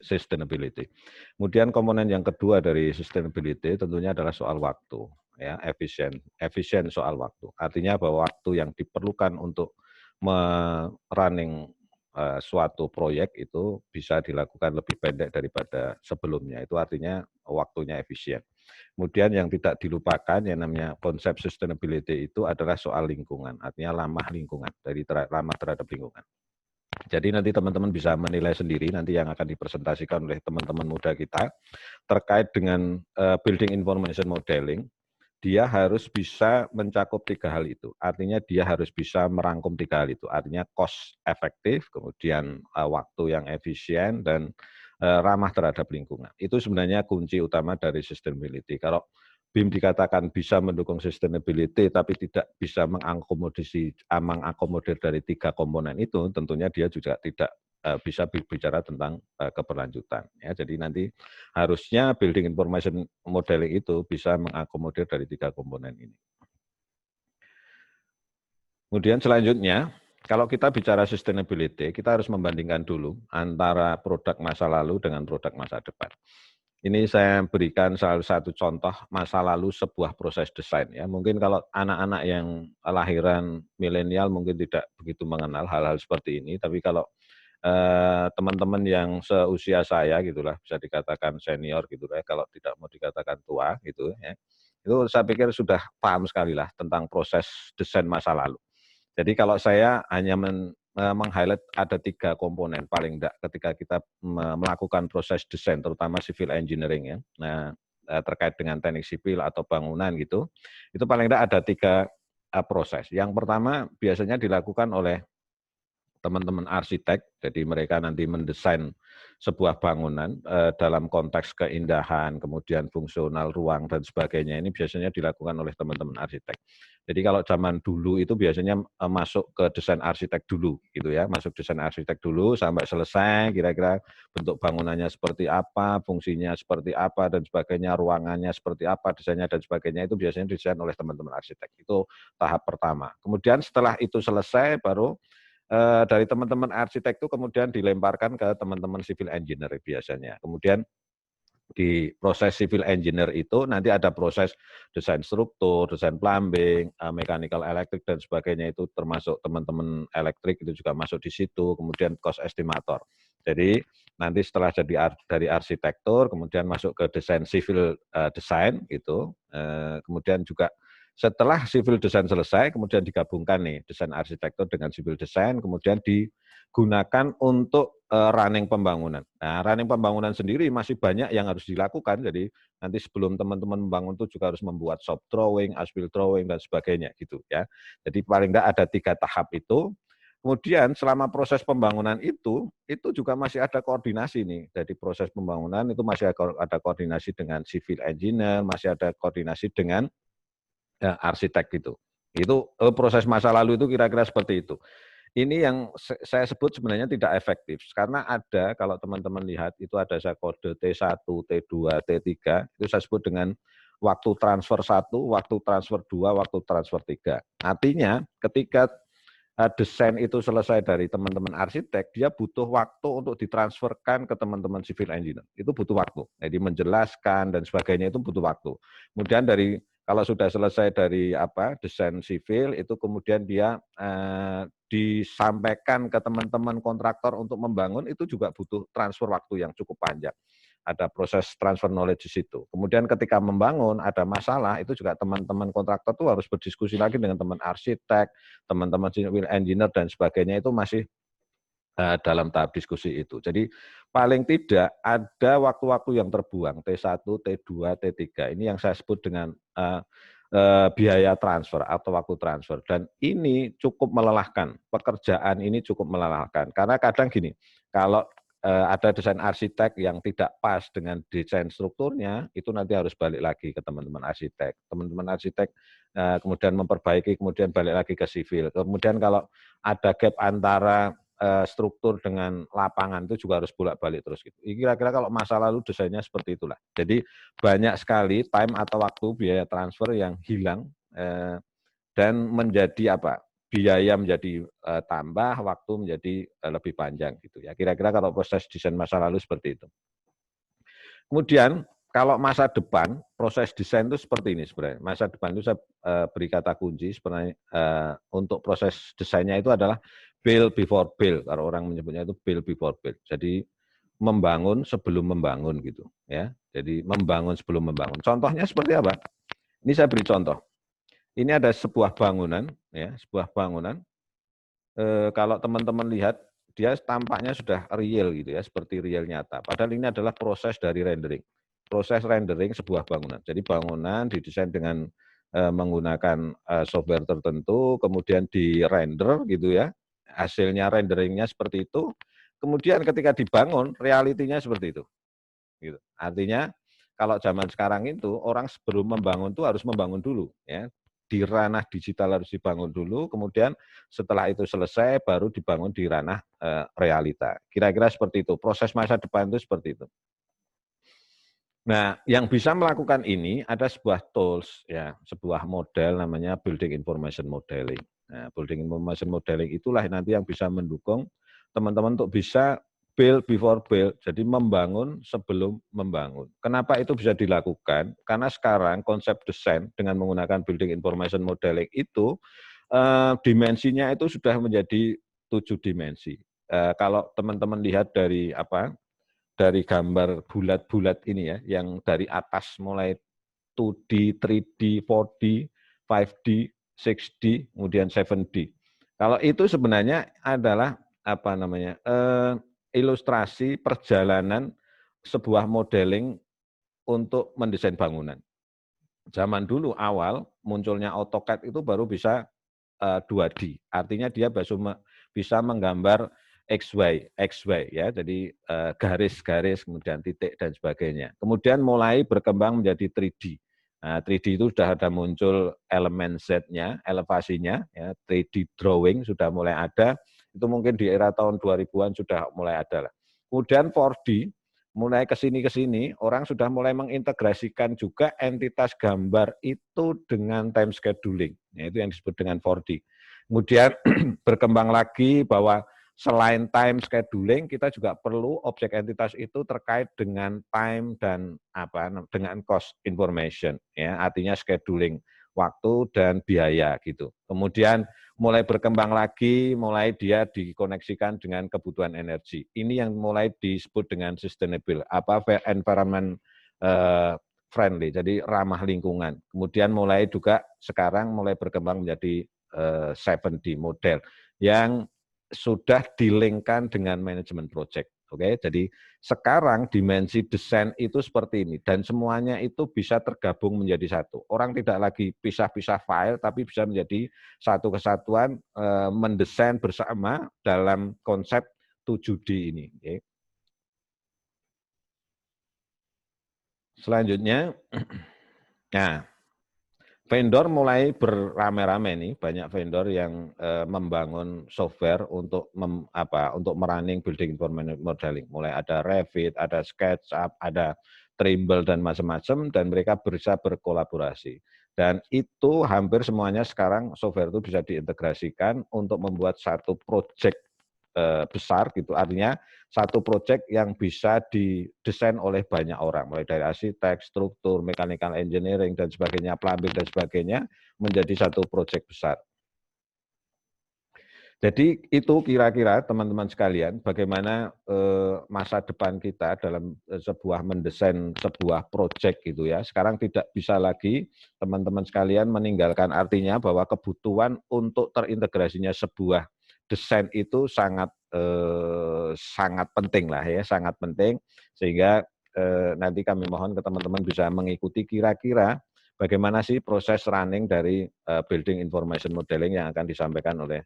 sustainability. Kemudian komponen yang kedua dari sustainability tentunya adalah soal waktu, ya, efisien soal waktu. Artinya bahwa waktu yang diperlukan untuk running suatu proyek itu bisa dilakukan lebih pendek daripada sebelumnya. Itu artinya waktunya efisien. Kemudian yang tidak dilupakan yang namanya konsep sustainability itu adalah soal lingkungan, artinya ramah lingkungan, ramah terhadap lingkungan. Jadi nanti teman-teman bisa menilai sendiri nanti yang akan dipresentasikan oleh teman-teman muda kita terkait dengan building information modeling. Dia harus bisa mencakup 3 hal itu. Artinya dia harus bisa merangkum 3 hal itu. Artinya cost efektif, kemudian waktu yang efisien, dan ramah terhadap lingkungan. Itu sebenarnya kunci utama dari sustainability. Kalau BIM dikatakan bisa mendukung sustainability tapi tidak bisa mengakomodir dari 3 komponen itu, tentunya dia juga tidak bisa bicara tentang keberlanjutan. Ya, jadi nanti harusnya building information modeling itu bisa mengakomodir dari 3 komponen ini. Kemudian selanjutnya, kalau kita bicara sustainability, kita harus membandingkan dulu antara produk masa lalu dengan produk masa depan. Ini saya berikan salah satu contoh masa lalu sebuah proses desain. Ya, mungkin kalau anak-anak yang lahiran milenial mungkin tidak begitu mengenal hal-hal seperti ini, tapi kalau teman-teman yang seusia saya gitulah, bisa dikatakan senior gitu ya, kalau tidak mau dikatakan tua gitu ya, itu saya pikir sudah paham sekali lah tentang proses desain masa lalu. Jadi kalau saya hanya meng-highlight ada 3 komponen paling tidak ketika kita melakukan proses desain, terutama civil engineering ya. Nah, terkait dengan teknik sipil atau bangunan gitu, itu paling tidak ada 3 proses. Yang pertama biasanya dilakukan oleh teman-teman arsitek, jadi mereka nanti mendesain sebuah bangunan dalam konteks keindahan, kemudian fungsional ruang dan sebagainya, ini biasanya dilakukan oleh teman-teman arsitek. Jadi kalau zaman dulu itu biasanya masuk ke desain arsitek dulu, gitu ya, masuk desain arsitek dulu sampai selesai, kira-kira bentuk bangunannya seperti apa, fungsinya seperti apa dan sebagainya, ruangannya seperti apa, desainnya dan sebagainya, itu biasanya didesain oleh teman-teman arsitek. Itu tahap pertama. Kemudian setelah itu selesai, baru dari teman-teman arsitek itu kemudian dilemparkan ke teman-teman civil engineer biasanya. Kemudian di proses civil engineer itu nanti ada proses desain struktur, desain plumbing, mechanical electric dan sebagainya, itu termasuk teman-teman elektrik itu juga masuk di situ, kemudian cost estimator. Jadi nanti setelah dari arsitektur kemudian masuk ke desain civil design gitu, kemudian juga setelah civil design selesai, kemudian digabungkan nih desain arsitektur dengan civil design, kemudian digunakan untuk running pembangunan. Nah, running pembangunan sendiri masih banyak yang harus dilakukan, jadi nanti sebelum teman-teman membangun itu juga harus membuat shop drawing, as-built drawing, dan sebagainya gitu ya. Jadi paling tidak ada 3 tahap itu. Kemudian selama proses pembangunan itu juga masih ada koordinasi nih. Jadi proses pembangunan itu masih ada koordinasi dengan civil engineer, masih ada koordinasi dengan arsitek gitu. Itu proses masa lalu itu kira-kira seperti itu. Ini yang saya sebut sebenarnya tidak efektif, karena ada, kalau teman-teman lihat, itu ada saya kode T1, T2, T3, itu saya sebut dengan waktu transfer 1, waktu transfer 2, waktu transfer 3. Artinya ketika desain itu selesai dari teman-teman arsitek, dia butuh waktu untuk ditransferkan ke teman-teman civil engineer. Itu butuh waktu. Jadi menjelaskan dan sebagainya itu butuh waktu. Kemudian kalau sudah selesai dari desain sivil, itu kemudian dia disampaikan ke teman-teman kontraktor untuk membangun, itu juga butuh transfer waktu yang cukup panjang. Ada proses transfer knowledge di situ. Kemudian ketika membangun ada masalah, itu juga teman-teman kontraktor itu harus berdiskusi lagi dengan teman arsitek, teman-teman civil engineer dan sebagainya, itu masih dalam tahap diskusi itu. Jadi paling tidak ada waktu-waktu yang terbuang, T1, T2, T3. Ini yang saya sebut dengan biaya transfer atau waktu transfer. Dan ini cukup melelahkan, pekerjaan ini cukup melelahkan. Karena kadang gini, kalau ada desain arsitek yang tidak pas dengan desain strukturnya, itu nanti harus balik lagi ke teman-teman arsitek. Teman-teman arsitek kemudian memperbaiki, kemudian balik lagi ke sivil. Kemudian kalau ada gap antara struktur dengan lapangan, itu juga harus bolak-balik terus gitu. Kira-kira kalau masa lalu desainnya seperti itulah. Jadi banyak sekali time atau waktu biaya transfer yang hilang dan menjadi biaya menjadi tambah, waktu menjadi lebih panjang gitu ya. Kira-kira kalau proses desain masa lalu seperti itu. Kemudian kalau masa depan, proses desain itu seperti ini sebenarnya. Masa depan itu saya beri kata kunci sebenarnya untuk proses desainnya itu adalah build before build. Kalau orang menyebutnya itu build before build. Jadi membangun sebelum membangun gitu ya. Jadi membangun sebelum membangun. Contohnya seperti apa? Ini saya beri contoh. Ini ada sebuah bangunan ya, sebuah bangunan. Kalau teman-teman lihat dia tampaknya sudah real gitu ya, seperti real nyata. Padahal ini adalah proses dari rendering. Proses rendering sebuah bangunan. Jadi bangunan didesain dengan menggunakan software tertentu, kemudian di-render gitu ya. Hasilnya renderingnya seperti itu. Kemudian ketika dibangun, realitinya seperti itu. Gitu. Artinya kalau zaman sekarang itu orang sebelum membangun itu harus membangun dulu ya. Di ranah digital harus dibangun dulu, kemudian setelah itu selesai baru dibangun di ranah realita. Kira-kira seperti itu. Proses masa depan itu seperti itu. Nah, yang bisa melakukan ini ada sebuah tools ya, sebuah model namanya Building Information Modeling. Nah, Building Information Modeling itulah nanti yang bisa mendukung teman-teman untuk bisa build before build, jadi membangun sebelum membangun. Kenapa itu bisa dilakukan? Karena sekarang konsep desain dengan menggunakan Building Information Modeling itu dimensinya itu sudah menjadi 7 dimensi. Kalau teman-teman lihat dari dari gambar bulat-bulat ini ya, yang dari atas mulai 2D, 3D, 4D, 5D, 6D, kemudian 7D. Kalau itu sebenarnya adalah ilustrasi perjalanan sebuah modeling untuk mendesain bangunan. Zaman dulu awal munculnya AutoCAD itu baru bisa 2D, artinya dia bisa menggambar XY ya, jadi garis-garis, kemudian titik dan sebagainya. Kemudian mulai berkembang menjadi 3D. Nah, 3D itu sudah ada muncul elemen Z-nya, elevasinya, ya, 3D drawing sudah mulai ada, itu mungkin di era tahun 2000-an sudah mulai ada lah. Kemudian 4D, mulai ke sini orang sudah mulai mengintegrasikan juga entitas gambar itu dengan time scheduling. Ya, itu yang disebut dengan 4D. Kemudian berkembang lagi bahwa selain time scheduling, kita juga perlu objek entitas itu terkait dengan time dan dengan cost information, ya, artinya scheduling waktu dan biaya gitu. Kemudian mulai berkembang lagi, mulai dia dikoneksikan dengan kebutuhan energi. Ini yang mulai disebut dengan sustainable, environment friendly, jadi ramah lingkungan. Kemudian mulai juga sekarang mulai berkembang menjadi 7D model yang sudah dilingkan dengan manajemen project. Oke, jadi sekarang dimensi desain itu seperti ini dan semuanya itu bisa tergabung menjadi satu. Orang tidak lagi pisah-pisah file tapi bisa menjadi satu kesatuan mendesain bersama dalam konsep 7D ini. Oke. Selanjutnya, nah, vendor mulai beramai-ramai nih, banyak vendor yang membangun software untuk untuk merunning building information modeling. Mulai ada Revit, ada SketchUp, ada Trimble dan macam-macam, dan mereka bisa berkolaborasi. Dan itu hampir semuanya sekarang software itu bisa diintegrasikan untuk membuat satu project besar gitu, artinya satu proyek yang bisa didesain oleh banyak orang, mulai dari arsitek, struktur, mechanical engineering dan sebagainya, plumbing dan sebagainya, menjadi satu proyek besar. Jadi itu kira-kira teman-teman sekalian, bagaimana masa depan kita dalam sebuah mendesain sebuah proyek gitu ya. Sekarang tidak bisa lagi teman-teman sekalian meninggalkan, artinya bahwa kebutuhan untuk terintegrasinya sebuah desain itu sangat penting lah ya, sangat penting, sehingga nanti kami mohon ke teman-teman bisa mengikuti kira-kira bagaimana sih proses running dari building information modeling yang akan disampaikan oleh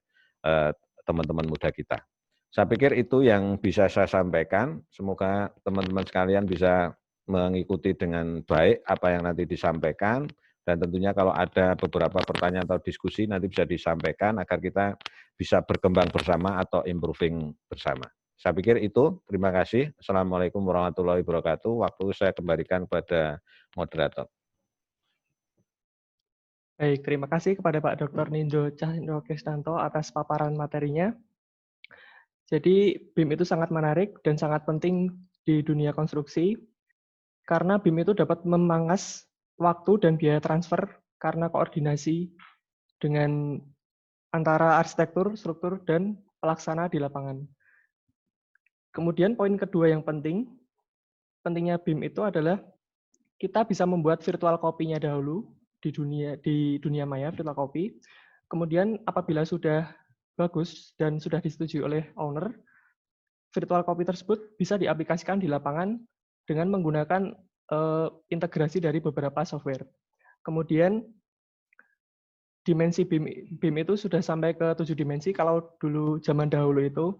teman-teman muda kita. Saya pikir itu yang bisa saya sampaikan. Semoga teman-teman sekalian bisa mengikuti dengan baik apa yang nanti disampaikan. Dan tentunya kalau ada beberapa pertanyaan atau diskusi nanti bisa disampaikan agar kita bisa berkembang bersama atau improving bersama. Saya pikir itu. Terima kasih. Assalamualaikum warahmatullahi wabarakatuh. Waktu saya kembalikan kepada moderator. Baik, terima kasih kepada Pak Dr. Nindo Cahyo Kristanto atas paparan materinya. Jadi BIM itu sangat menarik dan sangat penting di dunia konstruksi karena BIM itu dapat memangkas waktu dan biaya transfer karena koordinasi dengan antara arsitektur, struktur, dan pelaksana di lapangan. Kemudian poin kedua yang pentingnya BIM itu adalah kita bisa membuat virtual copy-nya dahulu di dunia maya virtual copy. Kemudian apabila sudah bagus dan sudah disetujui oleh owner, virtual copy tersebut bisa diaplikasikan di lapangan dengan menggunakan integrasi dari beberapa software. Kemudian dimensi BIM itu sudah sampai ke 7 dimensi. Kalau dulu zaman dahulu itu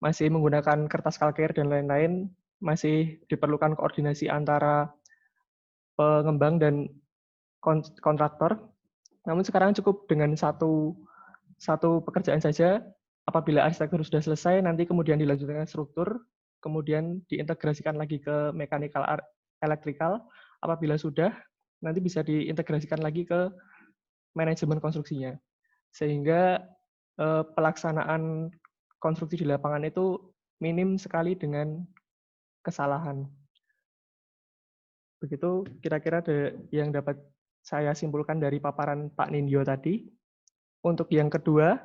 masih menggunakan kertas kalkir dan lain-lain, masih diperlukan koordinasi antara pengembang dan kontraktor. Namun sekarang cukup dengan satu pekerjaan saja. Apabila arsitektur sudah selesai, nanti kemudian dilanjutkan struktur, kemudian diintegrasikan lagi ke mechanical electrical. Apabila sudah, nanti bisa diintegrasikan lagi ke manajemen konstruksinya. Sehingga pelaksanaan konstruksi di lapangan itu minim sekali dengan kesalahan. Begitu kira-kira yang dapat saya simpulkan dari paparan Pak Nindyo tadi. Untuk yang kedua,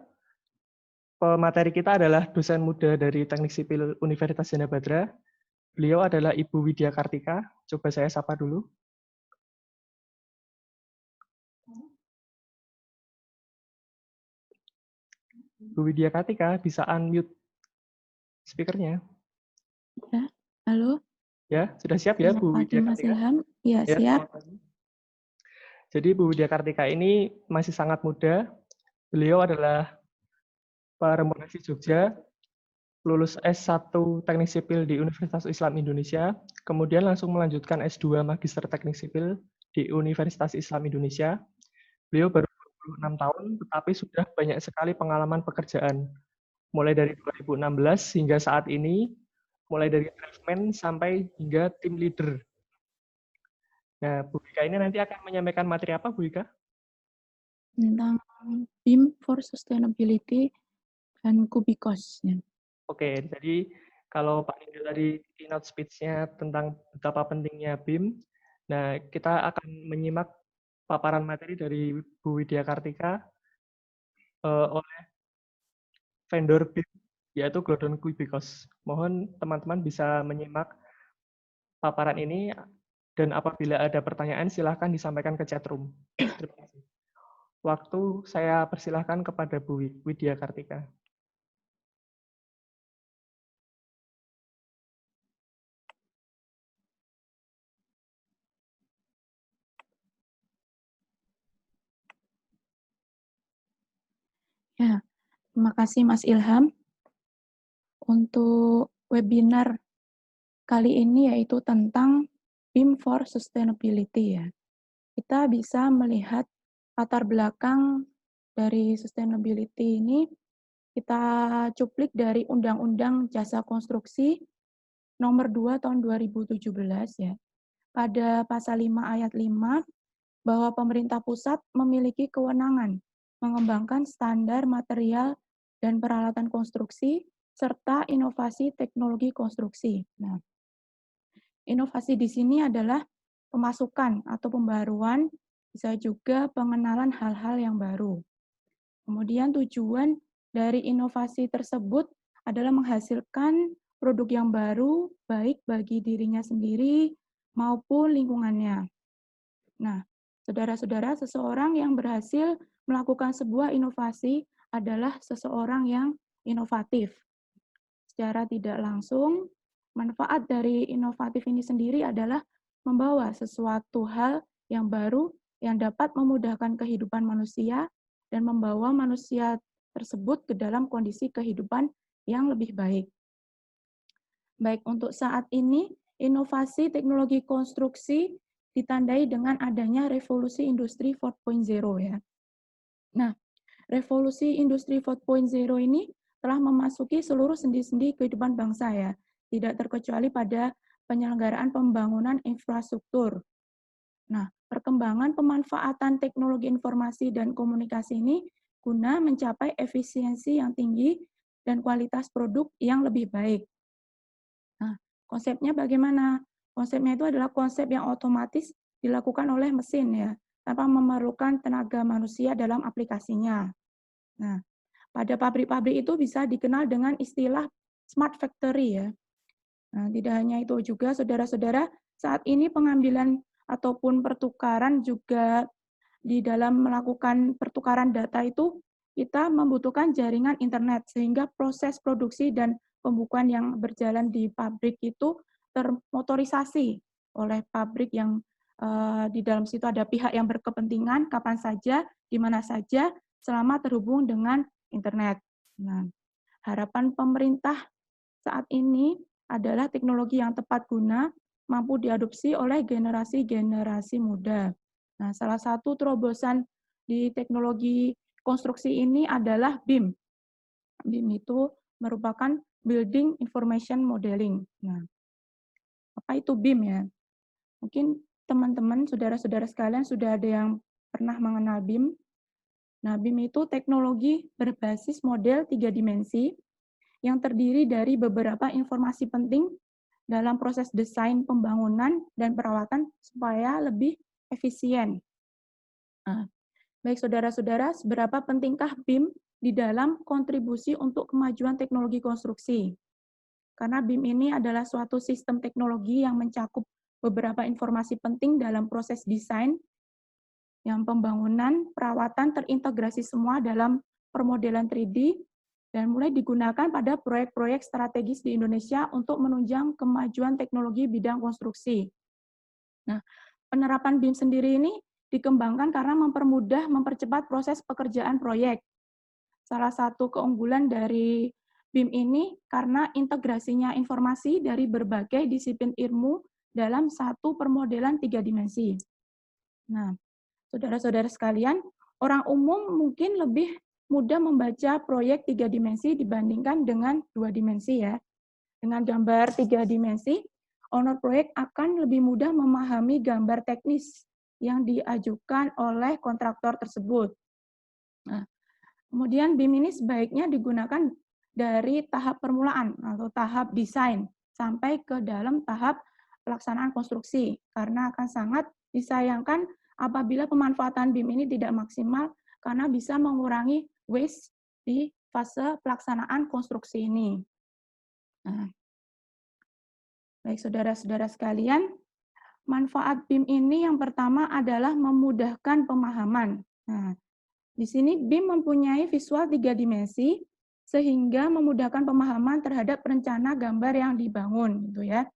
pemateri kita adalah dosen muda dari Teknik Sipil Universitas Jana Badra. Beliau adalah Ibu Widya Kartika. Coba saya sapa dulu. Bu Widya Kartika, bisa unmute speakernya. Ya, halo. Ya, sudah siap ya Bu Widya Mas Kartika? Ilham. Ya, Ya, siap. jadi Bu Widya Kartika ini masih sangat muda. Beliau adalah Perempuan asli Jogja, lulus S1 Teknik Sipil di Universitas Islam Indonesia, kemudian langsung melanjutkan S2 Magister Teknik Sipil di Universitas Islam Indonesia. Beliau baru 26 tahun, tetapi sudah banyak sekali pengalaman pekerjaan. Mulai dari 2016 hingga saat ini, mulai dari draftsman sampai hingga tim leader. Nah, Bu Ika ini nanti akan menyampaikan materi apa, Bu Ika? Tentang BIM for Sustainability dan Kubikos. Ya. Oke, jadi kalau Pak Nindyo tadi keynote speech-nya tentang betapa pentingnya BIM, nah kita akan menyimak paparan materi dari Bu Widya Kartika oleh vendor BIM, yaitu Glodon Kubikos. Mohon teman-teman bisa menyimak paparan ini, dan apabila ada pertanyaan silahkan disampaikan ke chat room. Terima kasih. Waktu saya persilahkan kepada Bu Widya Kartika. Ya, terima kasih Mas Ilham. Untuk webinar kali ini yaitu tentang BIM for Sustainability ya. Kita bisa melihat latar belakang dari sustainability ini kita cuplik dari Undang-Undang Jasa Konstruksi Nomor 2 Tahun 2017 ya. Pada pasal 5 ayat 5 bahwa pemerintah pusat memiliki kewenangan mengembangkan standar material dan peralatan konstruksi serta inovasi teknologi konstruksi. Nah, inovasi di sini adalah pemasukan atau pembaruan, bisa juga pengenalan hal-hal yang baru. Kemudian tujuan dari inovasi tersebut adalah menghasilkan produk yang baru, baik bagi dirinya sendiri maupun lingkungannya. Nah, saudara-saudara, seseorang yang berhasil melakukan sebuah inovasi adalah seseorang yang inovatif. Secara tidak langsung, manfaat dari inovatif ini sendiri adalah membawa sesuatu hal yang baru yang dapat memudahkan kehidupan manusia dan membawa manusia tersebut ke dalam kondisi kehidupan yang lebih baik. Baik, untuk saat ini, inovasi teknologi konstruksi ditandai dengan adanya revolusi industri 4.0 ya. Nah, revolusi industri 4.0 ini telah memasuki seluruh sendi-sendi kehidupan bangsa ya, tidak terkecuali pada penyelenggaraan pembangunan infrastruktur. Nah, perkembangan pemanfaatan teknologi informasi dan komunikasi ini guna mencapai efisiensi yang tinggi dan kualitas produk yang lebih baik. Nah, konsepnya bagaimana? Konsepnya itu adalah konsep yang otomatis dilakukan oleh mesin ya, tanpa memerlukan tenaga manusia dalam aplikasinya. Nah, pada pabrik-pabrik itu bisa dikenal dengan istilah smart factory ya. Nah, tidak hanya itu juga, saudara-saudara, saat ini pengambilan ataupun pertukaran juga di dalam melakukan pertukaran data itu kita membutuhkan jaringan internet sehingga proses produksi dan pembukuan yang berjalan di pabrik itu termotorisasi oleh pabrik yang di dalam situ ada pihak yang berkepentingan kapan saja, di mana saja, selama terhubung dengan internet. Nah, harapan pemerintah saat ini adalah teknologi yang tepat guna, mampu diadopsi oleh generasi-generasi muda. Nah, salah satu terobosan di teknologi konstruksi ini adalah BIM. BIM itu merupakan Building Information Modeling. Nah, apa itu BIM ya? Mungkin teman-teman, saudara-saudara sekalian sudah ada yang pernah mengenal BIM. Nah, BIM itu teknologi berbasis model 3 dimensi yang terdiri dari beberapa informasi penting dalam proses desain pembangunan dan perawatan supaya lebih efisien. Nah, baik saudara-saudara, seberapa pentingkah BIM di dalam kontribusi untuk kemajuan teknologi konstruksi? Karena BIM ini adalah suatu sistem teknologi yang mencakup beberapa informasi penting dalam proses desain, yang pembangunan, perawatan terintegrasi semua dalam permodelan 3D, dan mulai digunakan pada proyek-proyek strategis di Indonesia untuk menunjang kemajuan teknologi bidang konstruksi. Nah, penerapan BIM sendiri ini dikembangkan karena mempercepat proses pekerjaan proyek. Salah satu keunggulan dari BIM ini karena integrasinya informasi dari berbagai disiplin ilmu dalam satu permodelan 3 dimensi. Nah, saudara-saudara sekalian, orang umum mungkin lebih mudah membaca proyek 3 dimensi dibandingkan dengan 2 dimensi ya. Dengan gambar 3 dimensi, owner proyek akan lebih mudah memahami gambar teknis yang diajukan oleh kontraktor tersebut. Nah, kemudian BIM ini sebaiknya digunakan dari tahap permulaan atau tahap desain sampai ke dalam tahap pelaksanaan konstruksi, karena akan sangat disayangkan apabila pemanfaatan BIM ini tidak maksimal karena bisa mengurangi waste di fase pelaksanaan konstruksi ini. Nah, baik saudara-saudara sekalian, manfaat BIM ini yang pertama adalah memudahkan pemahaman. Nah, di sini BIM mempunyai visual 3 dimensi sehingga memudahkan pemahaman terhadap rencana gambar yang dibangun gitu ya.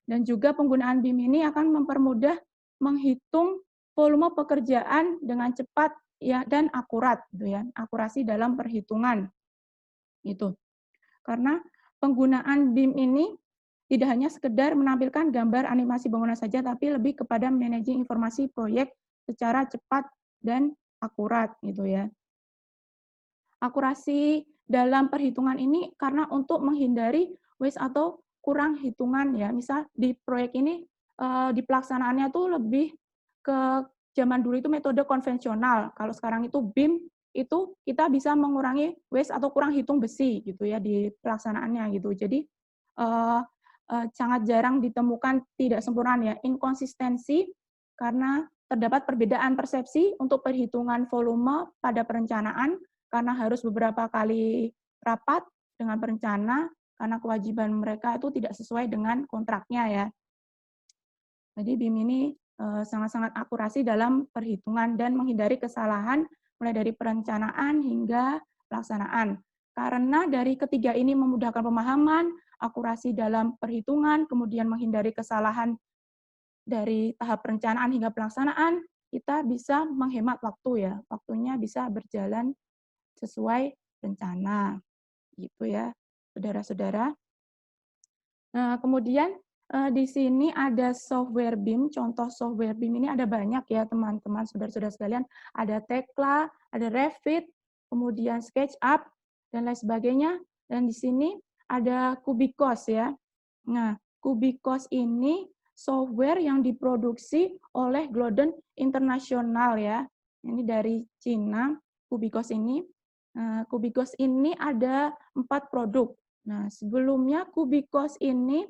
Dan juga penggunaan BIM ini akan mempermudah menghitung volume pekerjaan dengan cepat ya dan akurat gitu ya. Akurasi dalam perhitungan. Gitu. Karena penggunaan BIM ini tidak hanya sekedar menampilkan gambar animasi bangunan saja, tapi lebih kepada managing informasi proyek secara cepat dan akurat gitu ya. Akurasi dalam perhitungan ini karena untuk menghindari waste atau kurang hitungan ya. Misal di proyek ini di pelaksanaannya tuh lebih ke zaman dulu itu metode konvensional. Kalau sekarang itu BIM itu kita bisa mengurangi waste atau kurang hitung besi gitu ya di pelaksanaannya gitu. Jadi sangat jarang ditemukan tidak sempurna ya, inkonsistensi karena terdapat perbedaan persepsi untuk perhitungan volume pada perencanaan karena harus beberapa kali rapat dengan perencana karena kewajiban mereka itu tidak sesuai dengan kontraknya ya. Jadi BIM ini sangat-sangat akurasi dalam perhitungan dan menghindari kesalahan mulai dari perencanaan hingga pelaksanaan. Karena dari ketiga ini memudahkan pemahaman, akurasi dalam perhitungan, kemudian menghindari kesalahan dari tahap perencanaan hingga pelaksanaan, kita bisa menghemat waktu ya. Waktunya bisa berjalan sesuai rencana. Gitu ya, saudara-saudara. Nah, kemudian di sini ada software BIM, contoh software BIM ini ada banyak ya teman-teman, saudara-saudara sekalian. Ada Tekla, ada Revit, kemudian SketchUp, dan lain sebagainya. Dan di sini ada Kubikos ya. Nah, Kubikos ini software yang diproduksi oleh Glodon International ya. Ini dari Cina, Cubicos ini. Nah, Cubicos ini ada 4 produk. Nah, sebelumnya Cubicos ini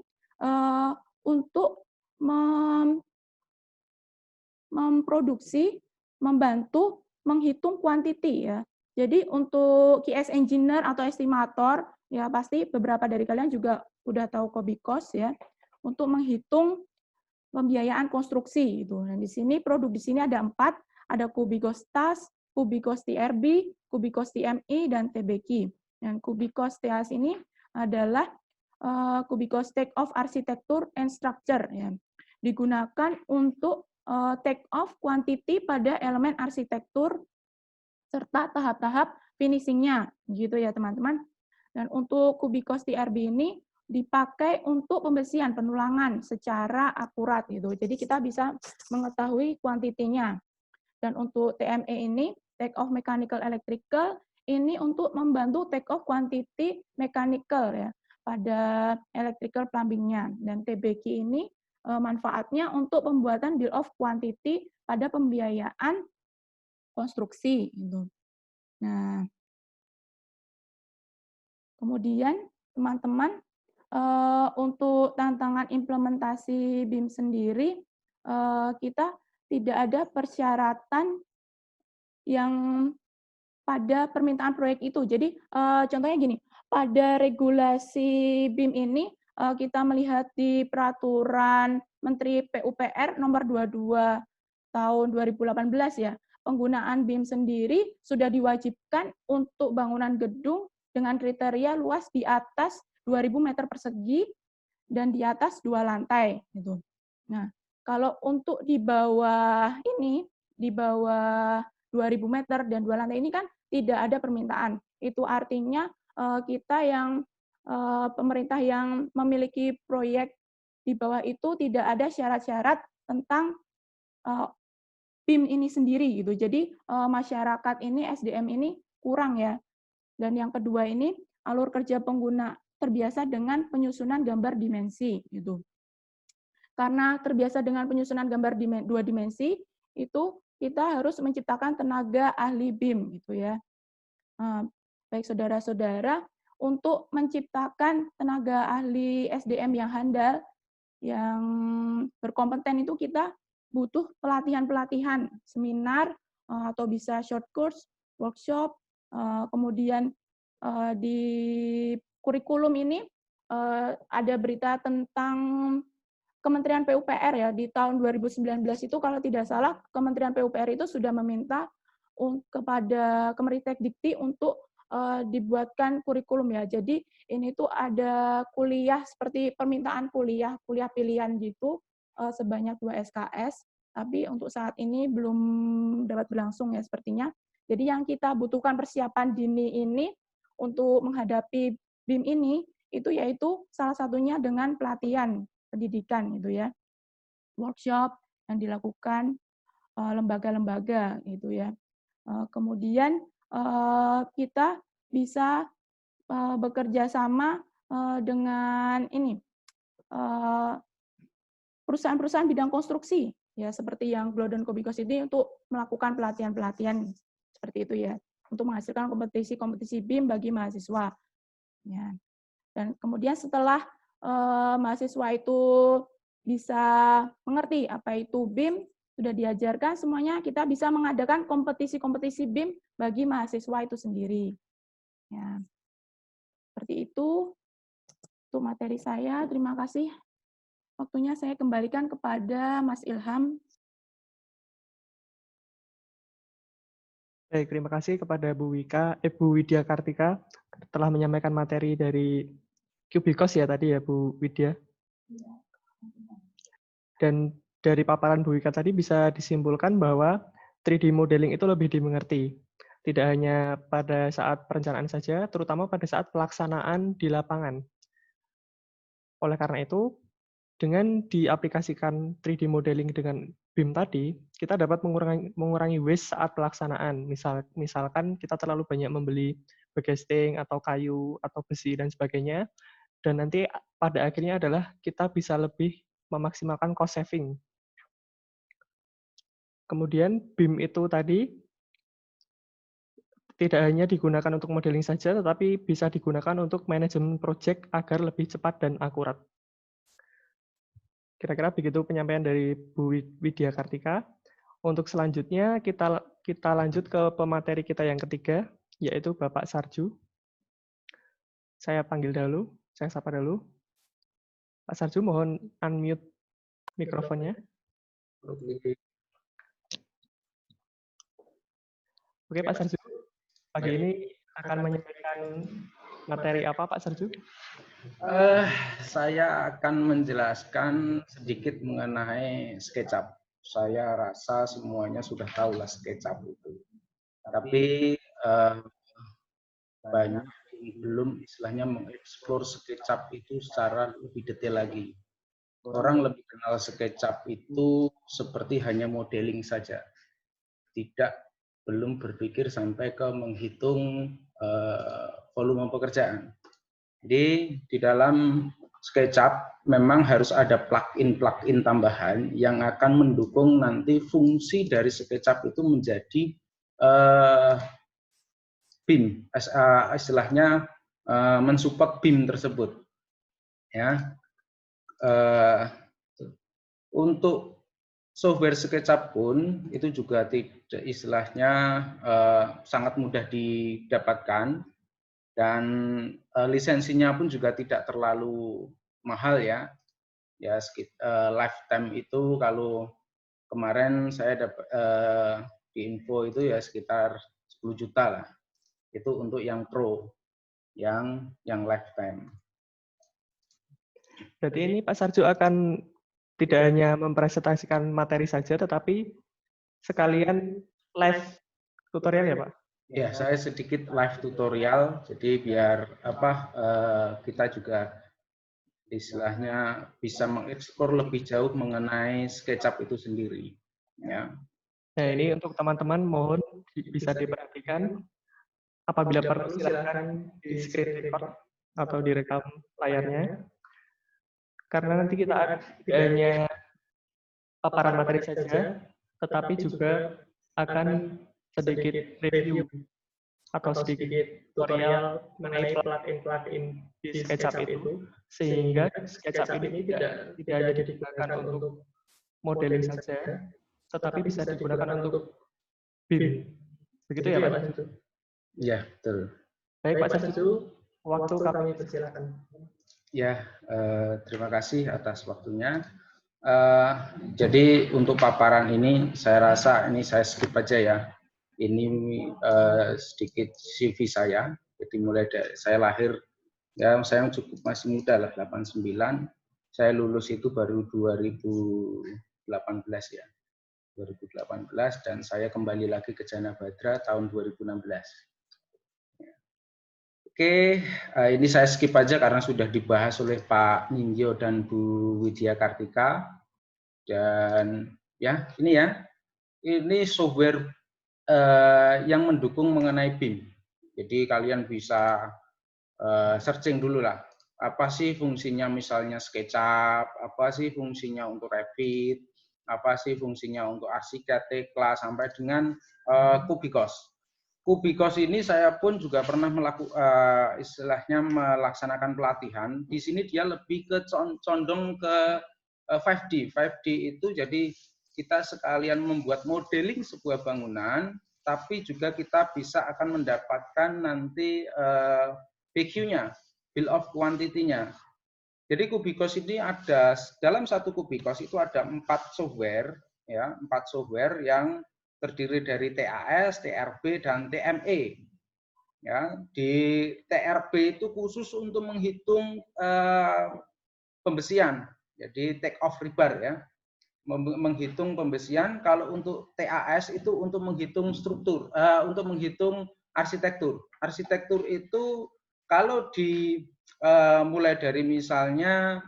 untuk memproduksi, membantu menghitung quantity ya. Jadi untuk QS engineer atau estimator, ya pasti beberapa dari kalian juga udah tahu Cubicos ya, untuk menghitung pembiayaan konstruksi itu. Dan di sini produk di sini ada 4, ada Cubicos TAS, Cubicos TRB, Cubicos TMI, dan TBK. Dan Cubicos TAS ini adalah Cubicos Take Off Architecture and Structure ya. Digunakan untuk take off quantity pada elemen arsitektur serta tahap-tahap finishing-nya gitu ya teman-teman. Dan untuk Cubicos TRB ini dipakai untuk pembersihan penulangan secara akurat gitu. Jadi kita bisa mengetahui kuantitinya. Dan untuk TME ini, take off mechanical electrical, ini untuk membantu take off quantity mechanical ya pada electrical plumbing-nya. Dan TBK ini manfaatnya untuk pembuatan bill of quantity pada pembiayaan konstruksi gitu. Nah, kemudian teman-teman untuk tantangan implementasi BIM sendiri, kita tidak ada persyaratan yang pada permintaan proyek itu. Jadi contohnya gini, pada regulasi BIM ini kita melihat di peraturan Menteri PUPR nomor 22 tahun 2018 ya, penggunaan BIM sendiri sudah diwajibkan untuk bangunan gedung dengan kriteria luas di atas 2.000 meter persegi dan di atas 2 lantai gitu. Nah, kalau untuk di bawah ini, di bawah 2.000 meter dan 2 lantai ini kan tidak ada permintaan. Itu artinya kita yang pemerintah yang memiliki proyek di bawah itu tidak ada syarat-syarat tentang BIM ini sendiri gitu. Jadi masyarakat ini, SDM ini kurang ya. Dan yang kedua ini alur kerja pengguna terbiasa dengan penyusunan gambar dimensi gitu. Karena terbiasa dengan penyusunan gambar 2 dimensi, itu kita harus menciptakan tenaga ahli BIM gitu ya. Baik saudara-saudara, untuk menciptakan tenaga ahli SDM yang handal, yang berkompeten itu kita butuh pelatihan-pelatihan, seminar, atau bisa short course, workshop, kemudian di kurikulum ini ada berita tentang Kementerian PUPR ya, di tahun 2019 itu kalau tidak salah, Kementerian PUPR itu sudah meminta kepada Kemenristek Dikti untuk dibuatkan kurikulum ya. Jadi ini tuh ada kuliah seperti permintaan kuliah pilihan gitu sebanyak 2 SKS, tapi untuk saat ini belum dapat berlangsung ya sepertinya. Jadi yang kita butuhkan persiapan dini ini untuk menghadapi BIM ini itu yaitu salah satunya dengan pelatihan pendidikan gitu ya. Workshop yang dilakukan lembaga-lembaga gitu ya. Kemudian kita bisa bekerja sama dengan ini perusahaan-perusahaan bidang konstruksi ya seperti yang Glodon Cubicos ini untuk melakukan pelatihan-pelatihan seperti itu ya untuk menghasilkan kompetisi-kompetisi BIM bagi mahasiswa. Ya. Dan kemudian setelah mahasiswa itu bisa mengerti apa itu BIM, sudah diajarkan semuanya, kita bisa mengadakan kompetisi-kompetisi BIM bagi mahasiswa itu sendiri. Ya. Seperti itu untuk materi saya. Terima kasih. Waktunya saya kembalikan kepada Mas Ilham. Baik, terima kasih kepada Bu Widya Kartika telah menyampaikan materi dari Cubicos ya tadi ya Bu Widya. Dan dari paparan Bu Wika tadi bisa disimpulkan bahwa 3D modeling itu lebih dimengerti. Tidak hanya pada saat perencanaan saja, terutama pada saat pelaksanaan di lapangan. Oleh karena itu, dengan diaplikasikan 3D modeling dengan BIM tadi, kita dapat mengurangi waste saat pelaksanaan. Misalkan kita terlalu banyak membeli bagesting atau kayu atau besi dan sebagainya, dan nanti pada akhirnya adalah kita bisa lebih memaksimalkan cost saving. Kemudian BIM itu tadi tidak hanya digunakan untuk modeling saja, tetapi bisa digunakan untuk manajemen project agar lebih cepat dan akurat. Kira-kira begitu penyampaian dari Bu Widya Kartika. Untuk selanjutnya kita lanjut ke pemateri kita yang ketiga, yaitu Bapak Sarju. Saya panggil dulu, saya sapa dulu. Pak Sarju, mohon unmute mikrofonnya. Oke, Pak Sarju. Pagi ini akan menyampaikan materi apa, Pak Sarju? Saya akan menjelaskan sedikit mengenai SketchUp. Saya rasa semuanya sudah tahu lah SketchUp itu. Tapi banyak yang belum istilahnya mengeksplor SketchUp itu secara lebih detail lagi. Orang lebih kenal SketchUp itu seperti hanya modeling saja. Belum berpikir sampai ke menghitung volume pekerjaan. Jadi di dalam SketchUp memang harus ada plugin tambahan yang akan mendukung nanti fungsi dari SketchUp itu menjadi BIM, istilahnya mensupport BIM tersebut. Ya, untuk software SketchUp pun itu juga tidak istilahnya sangat mudah didapatkan. Dan lisensinya pun juga tidak terlalu mahal ya. Ya lifetime itu kalau kemarin saya dapat di info itu ya sekitar 10 juta lah. Itu untuk yang pro, yang lifetime. Berarti ini Pak Sarju akan tidak hanya mempresentasikan materi saja, tetapi sekalian live tutorial ya Pak? Ya, saya sedikit live tutorial, jadi biar kita juga istilahnya bisa mengeksplor lebih jauh mengenai SketchUp itu sendiri. Ya. Nah, ini untuk teman-teman mohon bisa diperhatikan. Apabila perlu silakan di screen record atau direkam layarnya. Karena nanti kita tidak hanya paparan materi saja, tetapi juga akan sedikit review atau sedikit tutorial mengenai plugin di SketchUp itu, sehingga SketchUp ini tidak hanya digunakan untuk modeling saja, tetapi bisa digunakan untuk BIM. Begitu ya Pak Sarju? Ya, betul. Baik Pak Sarju, waktu kami persilakan. Ya, terima kasih atas waktunya. Jadi untuk paparan ini saya rasa ini saya skip aja ya. Ini sedikit CV saya. Jadi mulai dari saya lahir ya saya cukup masih muda lah 89. Saya lulus itu baru 2018 ya. 2018 dan saya kembali lagi ke Jana Badra tahun 2016. Oke, ini saya skip aja karena sudah dibahas oleh Pak Nindyo dan Bu Widya Kartika. Dan ya, ini software yang mendukung mengenai BIM. Jadi kalian bisa searching dulu lah. Apa sih fungsinya misalnya SketchUp, apa sih fungsinya untuk Revit, apa sih fungsinya untuk Archicad, Tekla, sampai dengan Kubikos. Kubikos ini saya pun juga pernah istilahnya melaksanakan pelatihan. Di sini dia lebih ke condong ke 5D. 5D itu jadi kita sekalian membuat modeling sebuah bangunan, tapi juga kita bisa akan mendapatkan nanti BQ-nya, bill of quantity-nya. Jadi Kubikos ini ada dalam satu Kubikos itu ada 4 software, ya, 4 software yang terdiri dari TAS, TRB, dan TME. Ya, di TRB itu khusus untuk menghitung pembesian, jadi take off rebar ya, menghitung pembesian. Kalau untuk TAS itu untuk menghitung struktur, untuk menghitung arsitektur. Arsitektur itu kalau mulai dari misalnya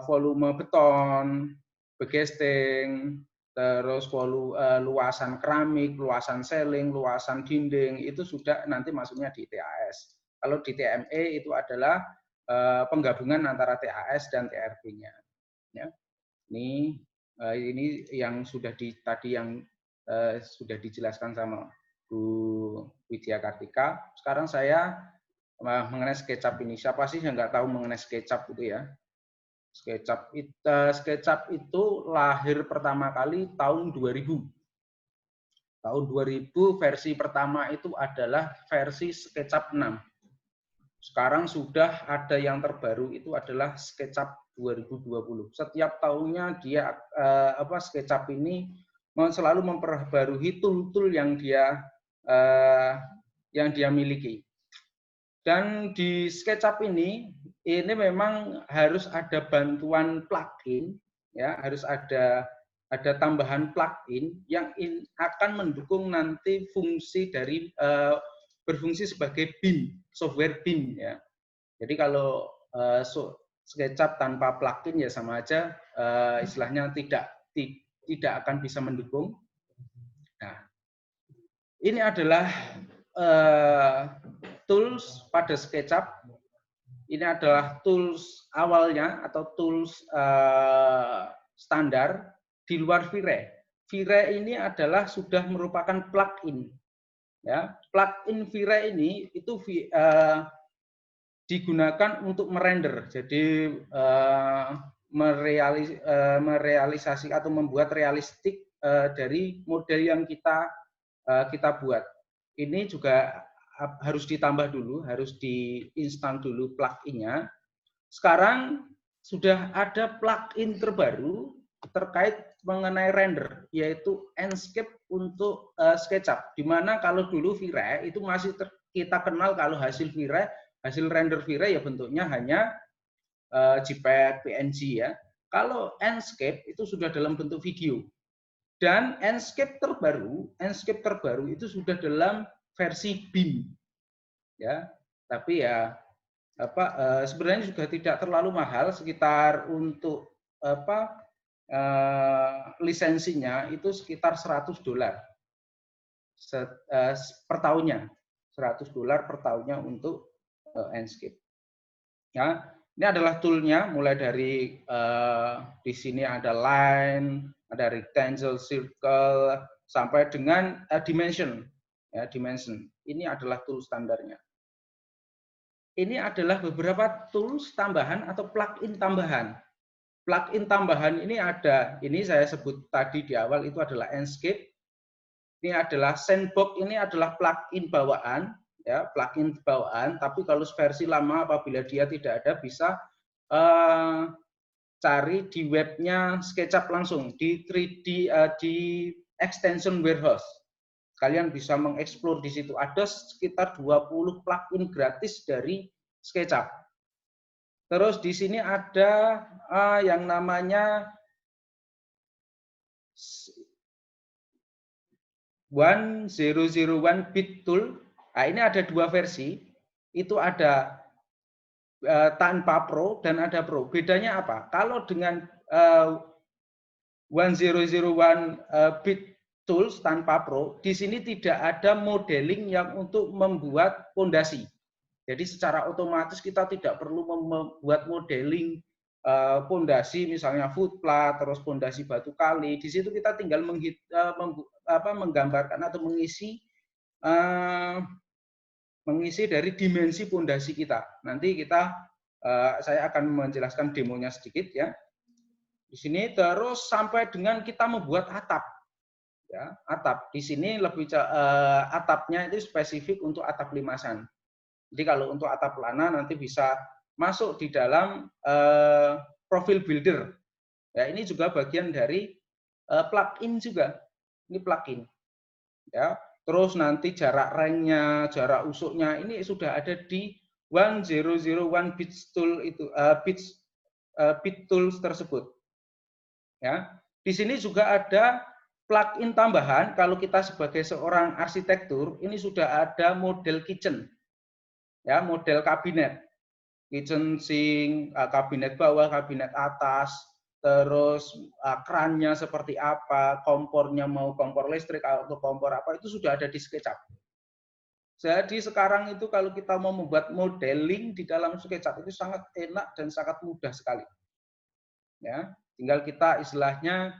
volume beton, begesting, terus luasan keramik, luasan seling, luasan dinding, itu sudah nanti masuknya di TAS. Kalau di TME itu adalah penggabungan antara TAS dan TRB-nya. Ya. Ini yang sudah tadi yang sudah dijelaskan sama Bu Widya Kartika. Sekarang saya mengenai SketchUp ini. Siapa sih yang nggak tahu mengenai SketchUp itu ya? SketchUp itu lahir pertama kali tahun 2000. Tahun 2000 versi pertama itu adalah versi SketchUp 6. Sekarang sudah ada yang terbaru itu adalah SketchUp 2020. Setiap tahunnya dia SketchUp ini selalu memperbarui tool-tool yang dia miliki. Dan di SketchUp ini memang harus ada bantuan plugin, ya, harus ada tambahan plugin yang akan mendukung nanti fungsi dari berfungsi sebagai BIM, software BIM, ya. Jadi kalau SketchUp tanpa plugin ya sama aja istilahnya tidak akan bisa mendukung. Nah, ini adalah tools pada SketchUp. Ini adalah tools awalnya atau tools standar di luar V-Ray. V-Ray ini adalah sudah merupakan plugin. Ya, plugin V-Ray ini itu digunakan untuk merender. Jadi merealisasi atau membuat realistik dari model yang kita buat. Ini juga harus ditambah dulu, harus diinstal dulu plugin-nya. Sekarang sudah ada plugin terbaru terkait mengenai render, yaitu Enscape untuk SketchUp. Dimana kalau dulu V-Ray itu masih kita kenal kalau hasil V-Ray, hasil render V-Ray ya bentuknya hanya JPEG, PNG ya. Kalau Enscape itu sudah dalam bentuk video. Dan Enscape terbaru itu sudah dalam versi BIM, ya. Tapi ya sebenarnya juga tidak terlalu mahal, sekitar untuk lisensinya itu sekitar $100 per tahunnya, $100 per tahunnya untuk Enscape. Ya, ini adalah toolnya, mulai dari di sini ada line, ada rectangle, circle, sampai dengan dimension. Ya, dimension. Ini adalah tool standarnya. Ini adalah beberapa tools tambahan atau plugin tambahan. Plugin tambahan ini ada, ini saya sebut tadi di awal itu adalah Enscape. Ini adalah Sandbox, ini adalah plugin bawaan, ya, plugin bawaan. Tapi kalau versi lama apabila dia tidak ada bisa cari di webnya SketchUp langsung di 3D di extension warehouse. Kalian bisa mengeksplor di situ. Ada sekitar 20 plugin gratis dari SketchUp. Terus di sini ada yang namanya 1001 bit tool. Nah, ini ada dua versi. Itu ada tanpa Pro dan ada Pro. Bedanya apa? Kalau dengan 1001 bit tools tanpa Pro, di sini tidak ada modeling yang untuk membuat fondasi. Jadi secara otomatis kita tidak perlu membuat modeling fondasi, misalnya footplat, terus fondasi batu kali. Di situ kita tinggal menggambarkan atau mengisi dari dimensi fondasi kita. Nanti saya akan menjelaskan demonya sedikit ya. Di sini terus sampai dengan kita membuat atap. Ya, atap. Di sini lebih atapnya itu spesifik untuk atap limasan. Jadi kalau untuk atap lana nanti bisa masuk di dalam profil builder. Ya, ini juga bagian dari plugin juga. Ini plugin. Ya, terus nanti jarak ranknya, jarak usuknya ini sudah ada di 1001 bit tool itu bit tools tersebut. Ya, di sini juga ada plugin tambahan. Kalau kita sebagai seorang arsitektur, ini sudah ada model kitchen, ya, model kabinet, kitchen sink, kabinet bawah, kabinet atas, terus krannya seperti apa, kompornya mau kompor listrik atau kompor apa, itu sudah ada di SketchUp. Jadi sekarang itu kalau kita mau membuat modeling di dalam SketchUp itu sangat enak dan sangat mudah sekali. Ya, tinggal kita istilahnya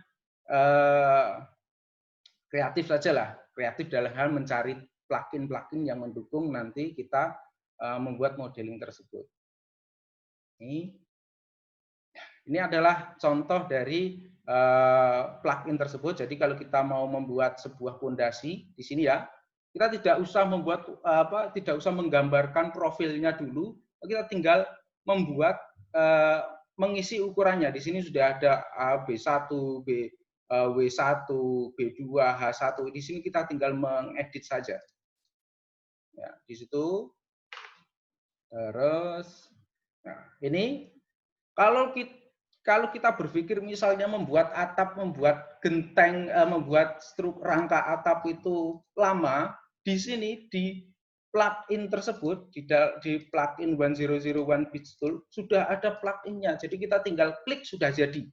kreatif saja lah, kreatif dalam hal mencari plugin-plugin yang mendukung nanti kita membuat modeling tersebut. Ini adalah contoh dari plugin tersebut. Jadi kalau kita mau membuat sebuah fondasi di sini ya, kita tidak usah membuat tidak usah menggambarkan profilnya dulu. Kita tinggal membuat mengisi ukurannya. Di sini sudah ada B1, W1, B2, H1. Di sini kita tinggal mengedit saja. Ya, di situ. Terus, nah, ini kalau kita berpikir misalnya membuat atap, membuat genteng, membuat rangka atap itu lama, di sini di plugin tersebut, di plugin 1001 Pitch Tool sudah ada pluginnya. Jadi kita tinggal klik sudah jadi.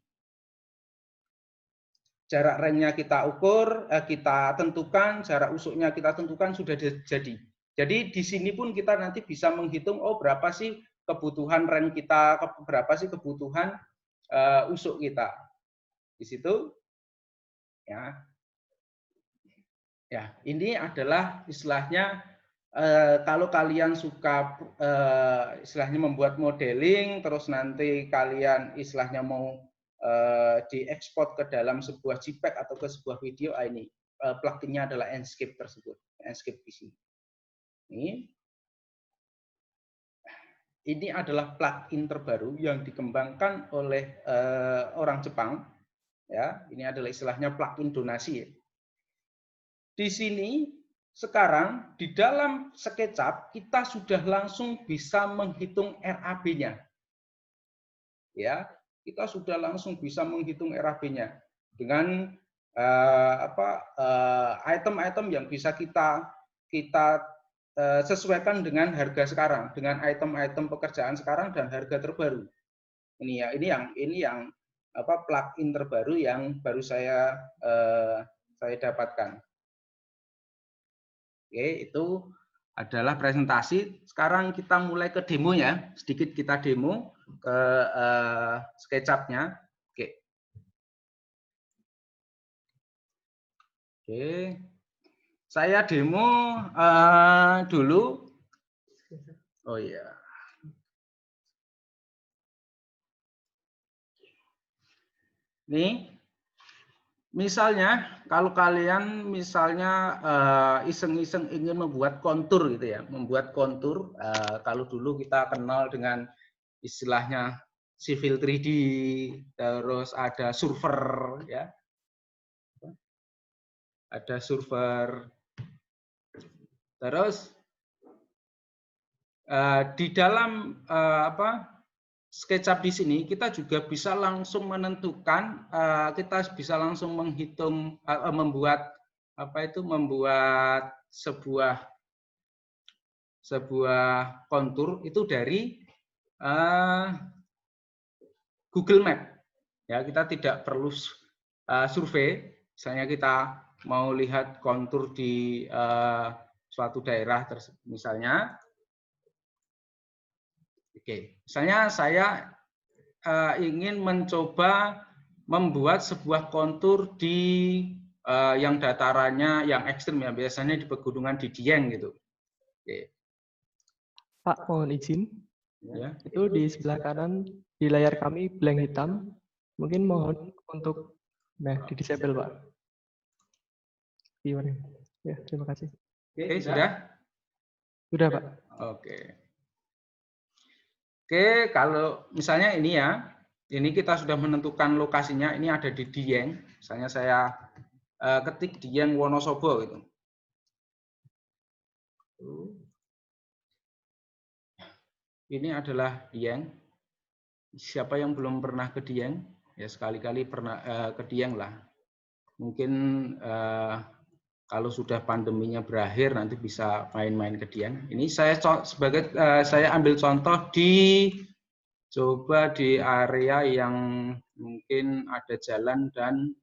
Jarak rengnya kita ukur, kita tentukan, jarak usuknya kita tentukan, sudah jadi. Jadi di sini pun kita nanti bisa menghitung, oh berapa sih kebutuhan reng kita, berapa sih kebutuhan usuk kita. Di situ, ya ini adalah istilahnya kalau kalian suka istilahnya membuat modeling, terus nanti kalian istilahnya mau diekspor ke dalam sebuah JPEG atau ke sebuah video, ini pluginnya adalah Enscape tersebut, Enscape di sini. Ini adalah plugin terbaru yang dikembangkan oleh orang Jepang. Ya, ini adalah istilahnya plugin donasi. Ya. Di sini sekarang di dalam SketchUp kita sudah langsung bisa menghitung RAB-nya. Ya, kita sudah langsung bisa menghitung RAB-nya dengan item-item yang bisa kita sesuaikan dengan harga sekarang, dengan item-item pekerjaan sekarang dan harga terbaru. Ini yang plugin terbaru yang baru saya dapatkan. Oke, itu adalah presentasi. Sekarang kita mulai ke demonya. Sedikit kita demo ke SketchUp-nya. Oke. Saya demo dulu. Oh iya. Nih, misalnya kalau kalian misalnya iseng-iseng ingin membuat kontur gitu ya, membuat kontur. Kalau dulu kita kenal dengan istilahnya Civil 3D, terus ada Surfer, ya, ada Surfer. Terus di dalam SketchUp di sini kita juga bisa langsung menentukan, kita bisa langsung menghitung, membuat sebuah kontur itu dari Google Map. Ya, kita tidak perlu survei. Misalnya kita mau lihat kontur di suatu daerah misalnya. Oke, misalnya saya ingin mencoba membuat sebuah kontur di yang datarannya yang ekstrim ya, biasanya di pegunungan di Dieng gitu. Oke. Pak, mohon izin. Ya. Itu di sebelah kanan di layar kami blank hitam. Mungkin mohon untuk di disable, Pak. Gimana? Ya, terima kasih. Oke, sudah? Sudah, Pak. Oke, kalau misalnya ini ya, ini kita sudah menentukan lokasinya, ini ada di Dieng. Misalnya saya ketik Dieng Wonosobo gitu. Ini adalah Dieng. Siapa yang belum pernah ke Dieng? Ya sekali-kali pernah ke Dieng lah. Mungkin kalau sudah pandeminya berakhir nanti bisa main-main ke Dieng. Ini saya saya ambil contoh coba di area yang mungkin ada jalan dan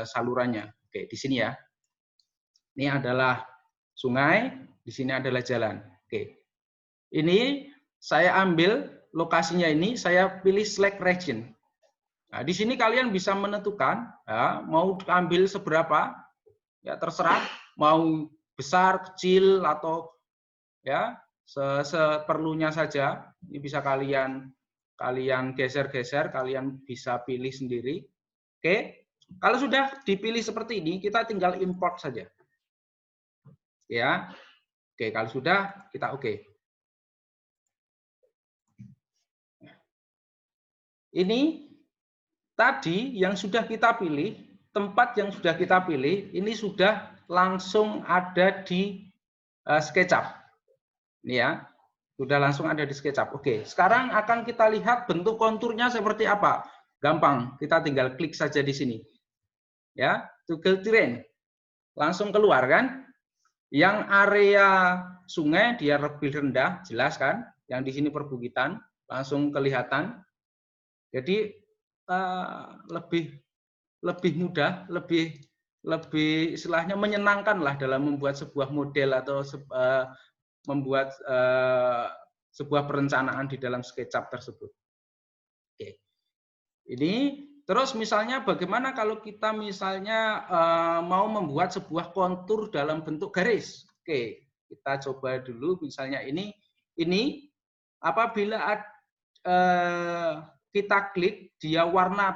salurannya. Oke, di sini ya. Ini adalah sungai, di sini adalah jalan. Oke. Ini saya ambil lokasinya ini, saya pilih select region. Nah, di sini kalian bisa menentukan ya, mau ambil seberapa, ya terserah, mau besar, kecil atau ya seperlunya saja. Ini bisa kalian geser-geser, kalian bisa pilih sendiri. Oke, kalau sudah dipilih seperti ini, kita tinggal import saja. Ya, oke, kalau sudah kita oke. Ini tadi yang sudah kita pilih, tempat yang sudah kita pilih, ini sudah langsung ada di SketchUp. Ini ya, sudah langsung ada di SketchUp. Oke, sekarang akan kita lihat bentuk konturnya seperti apa. Gampang, kita tinggal klik saja di sini. Ya, toggle terrain. Langsung keluar kan? Yang area sungai dia lebih rendah, jelas kan? Yang di sini perbukitan, langsung kelihatan. Jadi lebih mudah, lebih istilahnya menyenangkan lah dalam membuat sebuah model atau membuat sebuah perencanaan di dalam SketchUp tersebut. Oke. Ini terus misalnya bagaimana kalau kita misalnya mau membuat sebuah kontur dalam bentuk garis. Oke, kita coba dulu misalnya ini apabila kita klik dia warna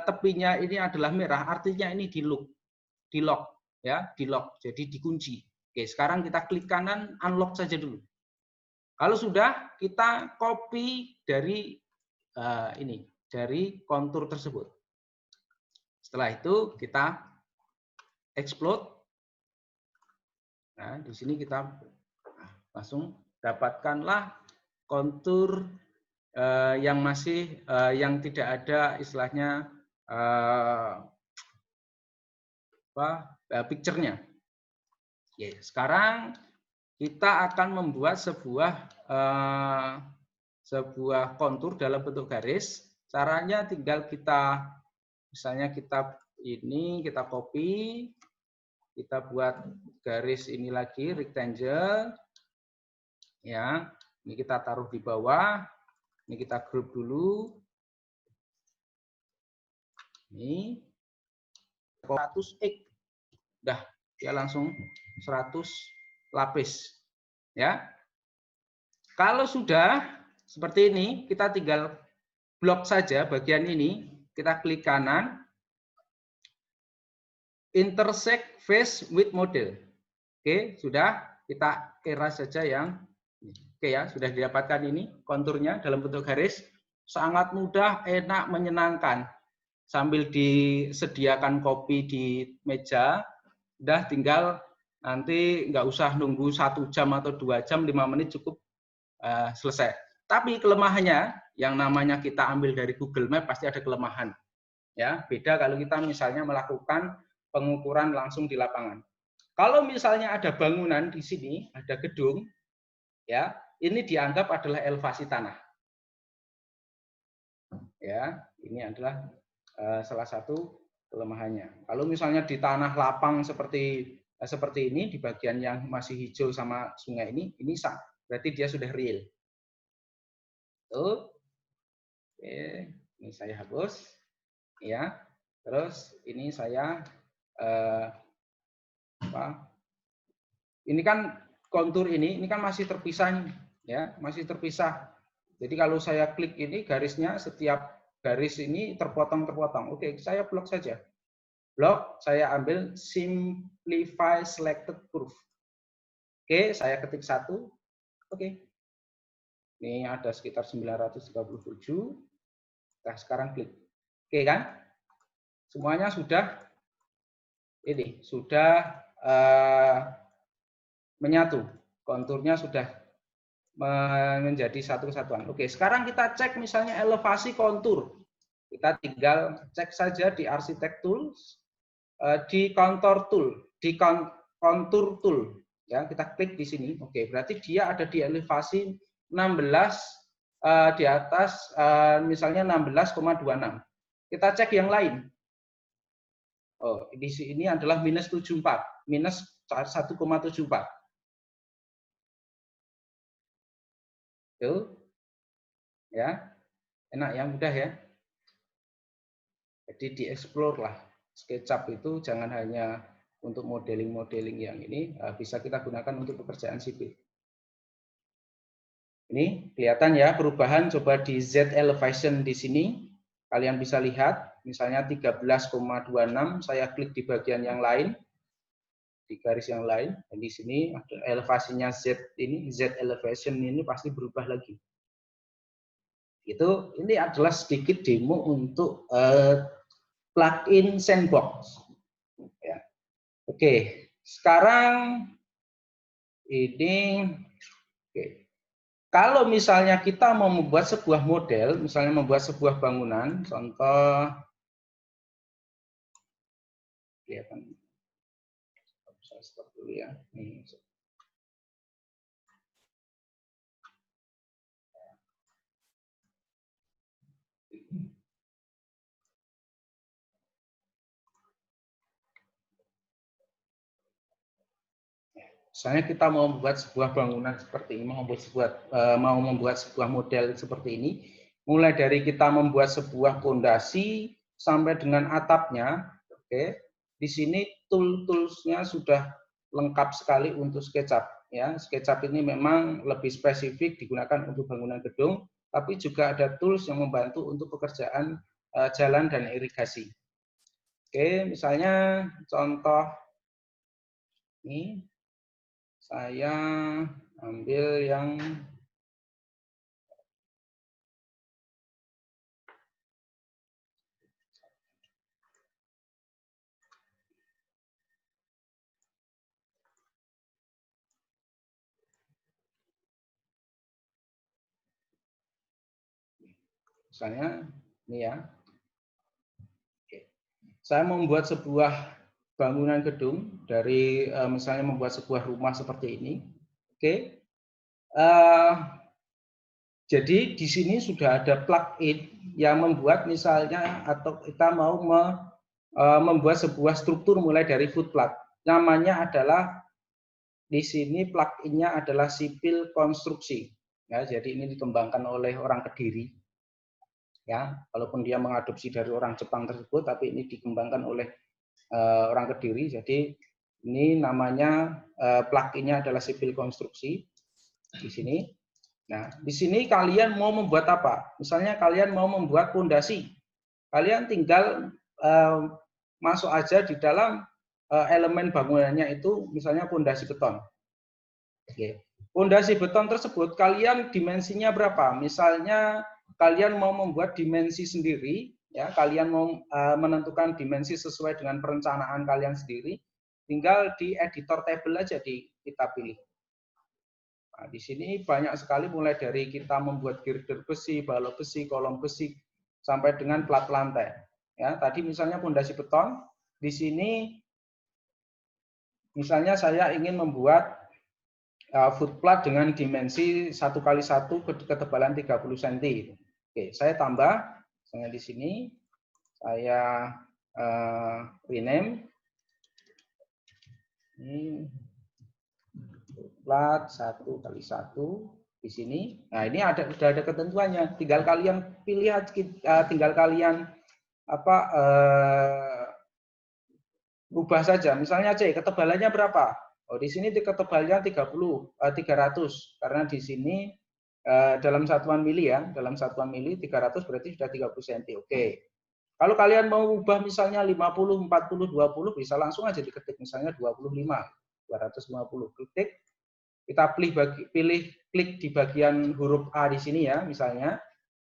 tepinya ini adalah merah, artinya ini di lock ya, di lock. Jadi dikunci. Oke, sekarang kita klik kanan, unlock saja dulu. Kalau sudah, kita copy dari dari kontur tersebut. Setelah itu kita explode. Nah, di sini kita langsung dapatkanlah kontur yang masih yang tidak ada istilahnya picture-nya. Oke, sekarang kita akan membuat sebuah kontur dalam bentuk garis. Caranya tinggal kita, misalnya kita copy, kita buat garis ini lagi, rectangle. Ya, ini kita taruh di bawah. Ini kita group dulu. Ini 100x. Udah, dia langsung 100 lapis. Ya. Kalau sudah seperti ini, kita tinggal blok saja bagian ini, kita klik kanan, intersect face with model. Oke, sudah, kita erase saja yang oke ya, sudah didapatkan ini konturnya dalam bentuk garis, sangat mudah, enak, menyenangkan. Sambil disediakan kopi di meja, udah tinggal nanti nggak usah nunggu 1 jam atau 2 jam, 5 menit cukup selesai. Tapi kelemahannya, yang namanya kita ambil dari Google Map pasti ada kelemahan. Ya, beda kalau kita misalnya melakukan pengukuran langsung di lapangan. Kalau misalnya ada bangunan di sini, ada gedung, ya, ini dianggap adalah elevasi tanah. Ya, ini adalah salah satu kelemahannya. Kalau misalnya di tanah lapang seperti ini, di bagian yang masih hijau sama sungai ini berarti dia sudah real. Tuh. Oke, ini saya hapus. Ya. Terus ini saya ini kan kontur ini kan masih terpisah nih, ya, masih terpisah. Jadi kalau saya klik ini garisnya, setiap garis ini terpotong-terpotong. Oke, saya blok saja. Blok, saya ambil simplify selected curve. Oke, saya ketik 1. Oke. Ini ada sekitar 937. Nah, sekarang klik. Oke kan? Semuanya sudah menyatu. Konturnya sudah menjadi satu kesatuan. Oke, sekarang kita cek misalnya elevasi kontur. Kita tinggal cek saja di Architect Tools, di Contour Tool, di Contour Tool. Ya, kita klik di sini. Oke, berarti dia ada di elevasi 16 di atas misalnya 16,26. Kita cek yang lain. Oh, di sini adalah minus 74, minus 1,74. Tuh. Ya. Enak ya, mudah ya. Jadi dieksplor lah SketchUp itu, jangan hanya untuk modeling-modeling yang ini, bisa kita gunakan untuk pekerjaan sipil. Ini kelihatan ya perubahan, coba di Z elevation di sini, kalian bisa lihat, misalnya 13,26, saya klik di bagian yang lain, di garis yang lain, dan di sini ada elevasinya Z ini, Z elevation ini pasti berubah lagi. Ini adalah sedikit demo untuk plugin Sandbox. Ya. Oke, sekarang ini, oke. Kalau misalnya kita mau membuat sebuah model, misalnya membuat sebuah bangunan, contoh, kelihatan, saya stop dulu ya. Nih. Misalnya kita mau membuat sebuah bangunan seperti ini, mau membuat sebuah model seperti ini, mulai dari kita membuat sebuah fondasi sampai dengan atapnya, oke. Di sini tool-toolsnya sudah lengkap sekali untuk SketchUp. Ya, SketchUp ini memang lebih spesifik digunakan untuk bangunan gedung, tapi juga ada tools yang membantu untuk pekerjaan jalan dan irigasi. Oke, misalnya contoh ini. Saya ambil yang misalnya ini ya. Oke. Saya membuat sebuah bangunan gedung dari misalnya membuat sebuah rumah seperti ini. Oke. Jadi di sini sudah ada plugin yang membuat misalnya atau kita mau membuat sebuah struktur mulai dari footplat. Namanya adalah di sini pluginnya adalah sipil konstruksi. Ya, jadi ini dikembangkan oleh orang Kediri. Ya, walaupun dia mengadopsi dari orang Jepang tersebut, tapi ini dikembangkan oleh orang Kediri. Jadi ini namanya pluginnya adalah sipil konstruksi di sini. Nah, di sini kalian mau membuat apa? Misalnya kalian mau membuat fondasi, kalian tinggal masuk aja di dalam elemen bangunannya itu, misalnya fondasi beton. Oke. Fondasi beton tersebut kalian dimensinya berapa? Misalnya kalian mau membuat dimensi sendiri, ya, kalian mau menentukan dimensi sesuai dengan perencanaan kalian sendiri, tinggal di editor table aja kita pilih. Nah, di sini banyak sekali mulai dari kita membuat girder besi, balok besi, kolom besi, sampai dengan plat lantai. Ya, tadi misalnya fondasi beton, di sini misalnya saya ingin membuat footplat dengan dimensi 1x1 ketebalan 30 cm. Oke, saya tambah, misalnya di sini saya rename ini footplat 1x1 di sini. Nah, ini sudah ada ketentuannya. Tinggal kalian pilih, tinggal kalian ubah saja. Misalnya C, ketebalannya berapa? Oh, di sini ketebalannya 300 karena di sini dalam satuan mili ya, dalam satuan mili 300 berarti sudah 30 cm. Oke. Kalau kalian mau ubah misalnya 50, 40, 20 bisa langsung aja diketik misalnya 25, 250. Klik, kita pilih klik di bagian huruf A di sini ya, misalnya.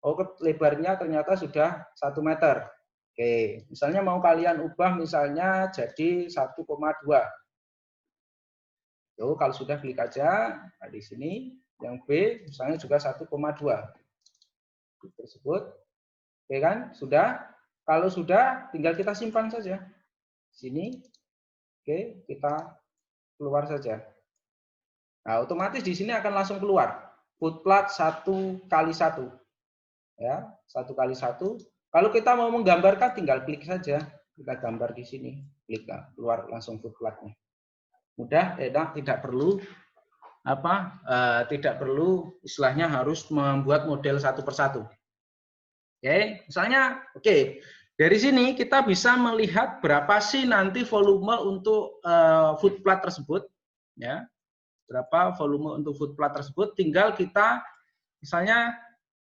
Oh, lebarnya ternyata sudah 1 meter. Oke, misalnya mau kalian ubah misalnya jadi 1,2. Tuh, kalau sudah klik aja, nah di sini yang B misalnya juga 1,2 tersebut. Oke kan? Sudah. Kalau sudah, tinggal kita simpan saja. Sini. Oke, kita keluar saja. Nah, otomatis di sini akan langsung keluar. Footplat 1x1. Ya, 1x1. Kalau kita mau menggambarkan, tinggal klik saja. Kita gambar di sini. Klik, keluar langsung footplatnya. Mudah, tidak perlu tidak perlu istilahnya harus membuat model satu persatu. Oke, misalnya, oke, Dari sini kita bisa melihat berapa sih nanti volume untuk food plot tersebut, ya. Berapa volume untuk food plot tersebut? Tinggal kita misalnya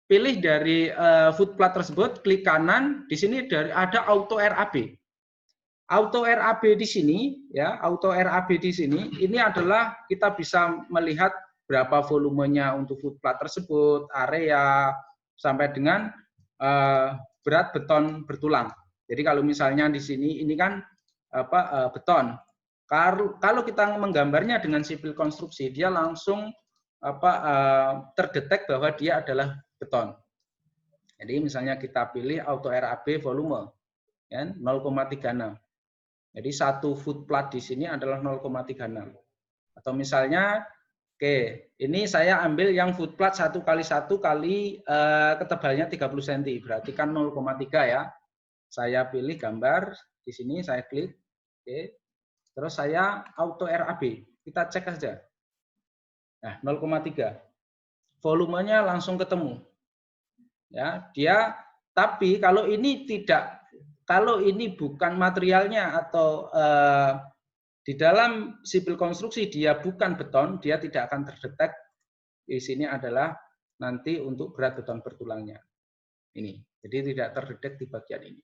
pilih dari food plot tersebut, klik kanan. Di sini ada auto RAB. Auto RAB di sini, ya, auto RAB di sini. Ini adalah kita bisa melihat berapa volumenya untuk food plot tersebut, area sampai dengan berat beton bertulang. Jadi kalau misalnya di sini ini kan beton. Kalau kita menggambarnya dengan sipil konstruksi, dia langsung terdetek bahwa dia adalah beton. Jadi misalnya kita pilih auto RAB volume, ya, 0,36. Jadi satu foot plot di sini adalah 0,36. Atau misalnya, oke, ini saya ambil yang foot plot 1 kali 1 kali ketebalnya 30 cm, berarti kan 0,3 ya. Saya pilih gambar di sini, saya klik, oke. Terus saya auto RAB, kita cek saja. Nah, 0,3. Volumenya langsung ketemu. Ya, dia. Tapi kalau ini tidak, kalau ini bukan materialnya atau di dalam sipil konstruksi dia bukan beton, dia tidak akan terdetek. Di sini adalah nanti untuk berat beton bertulangnya. Ini, jadi tidak terdetek di bagian ini.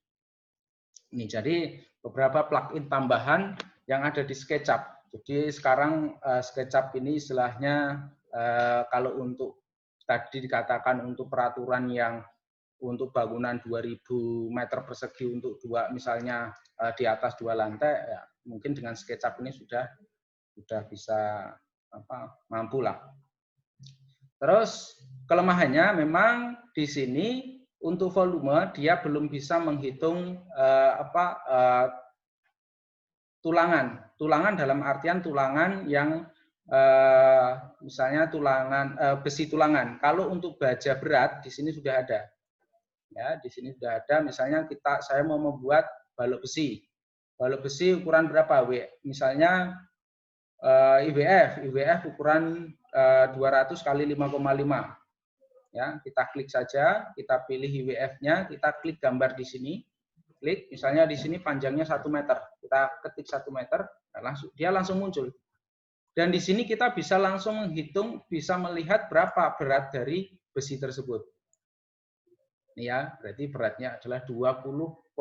Ini jadi beberapa plugin tambahan yang ada di SketchUp. Jadi sekarang SketchUp ini istilahnya kalau untuk tadi dikatakan untuk peraturan yang untuk bangunan 2000 meter persegi untuk misalnya di atas 2 lantai, ya, mungkin dengan SketchUp ini sudah bisa mampu lah. Terus kelemahannya memang di sini untuk volume dia belum bisa menghitung tulangan dalam artian tulangan yang misalnya tulangan besi tulangan. Kalau untuk baja berat di sini sudah ada. Ya, di sini sudah ada. Misalnya saya mau membuat balok besi. Balok besi ukuran berapa? Misalnya IWF ukuran 200 kali 5,5. Ya, kita klik saja, kita pilih IWF-nya, kita klik gambar di sini. Klik, misalnya di sini panjangnya 1 meter. Kita ketik 1 meter, dia langsung muncul. Dan di sini kita bisa langsung menghitung, bisa melihat berapa berat dari besi tersebut. Ya, berarti beratnya adalah 20,41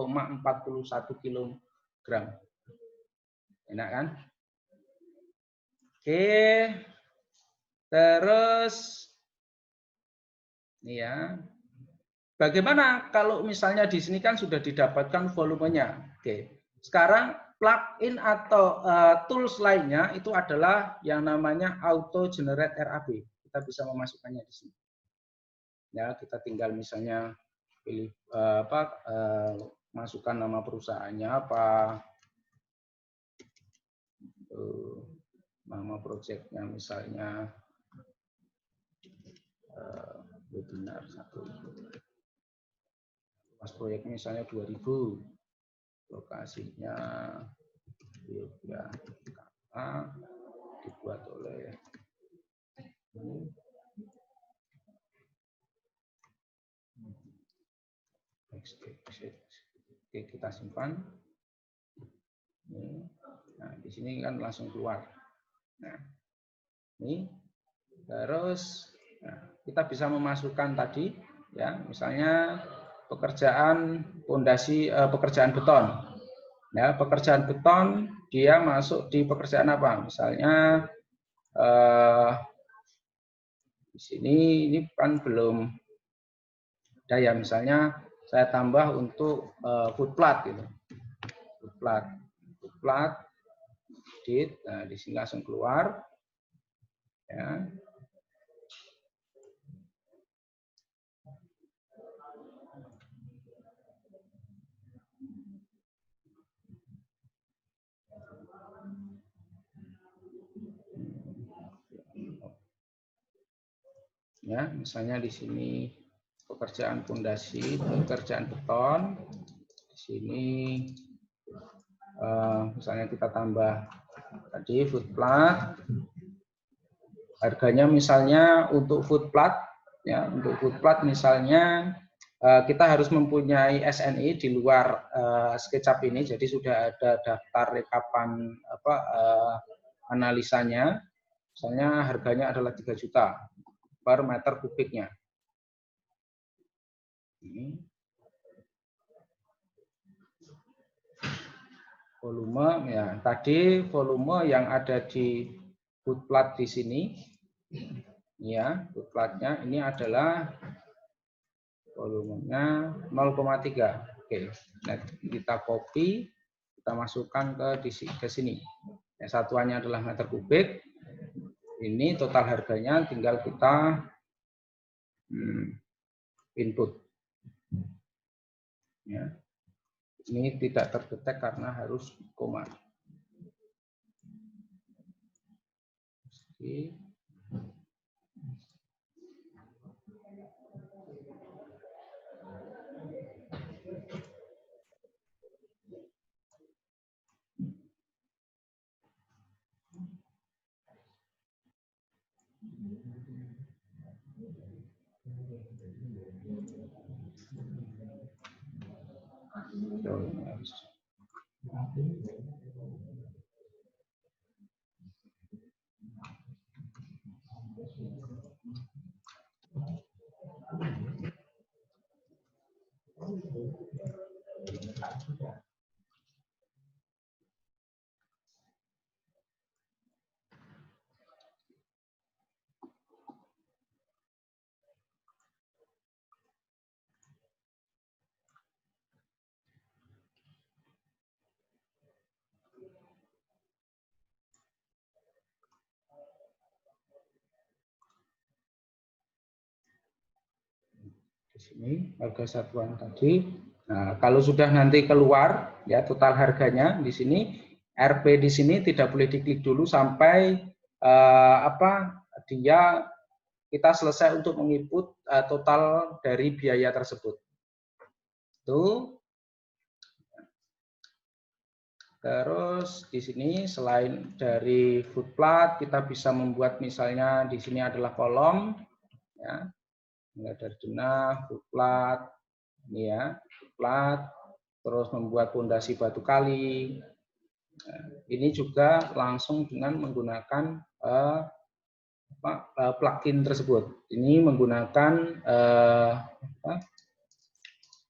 kg. Enak kan? Oke. Terus ini ya. Bagaimana kalau misalnya di sini kan sudah didapatkan volumenya. Oke. Sekarang plugin atau tools lainnya itu adalah yang namanya auto generate RAB. Kita bisa memasukkannya di sini. Ya, kita tinggal misalnya pilih masukkan nama perusahaannya apa, nama proyeknya misalnya webinar 1, pas proyeknya misalnya 2000, lokasinya Yogyakarta, dibuat oleh Oke, kita simpan. Nah, di sini kan langsung keluar. Nah, ini terus kita bisa memasukkan tadi, ya, misalnya pekerjaan fondasi, pekerjaan beton. Ya, pekerjaan beton dia masuk di pekerjaan apa? Misalnya di sini ini kan belum ada ya, misalnya saya tambah untuk foot plot gitu. Foot plot, edit. Nah, di sini langsung keluar. Ya. Ya, misalnya di sini pekerjaan fondasi, pekerjaan beton. Di sini misalnya kita tambah tadi foot plot. Harganya misalnya untuk foot plot, ya, untuk foot plot misalnya kita harus mempunyai SNI di luar SketchUp ini. Jadi sudah ada daftar rekapan analisanya. Misalnya harganya adalah 3 juta per meter kubiknya. Ini. Volume ya, tadi volume yang ada di footplate di sini, ya, footplate-nya ini adalah volumenya 0,3. Oke, nah, kita copy, kita masukkan ke sini. Ya, satuannya adalah meter kubik. Ini total harganya, tinggal kita input. Ya. Ini tidak terdetek karena harus koma. Oke. Sini harga satuan tadi. Nah, kalau sudah nanti keluar ya total harganya di sini, RP di sini tidak boleh diklik dulu sampai kita selesai untuk menginput total dari biaya tersebut. Itu. Terus di sini selain dari footplate kita bisa membuat misalnya di sini adalah kolom ya. Mulai dari denah, footplate, ini ya, footplate, terus membuat pondasi batu kali. Nah, ini juga langsung dengan menggunakan plugin tersebut. Ini menggunakan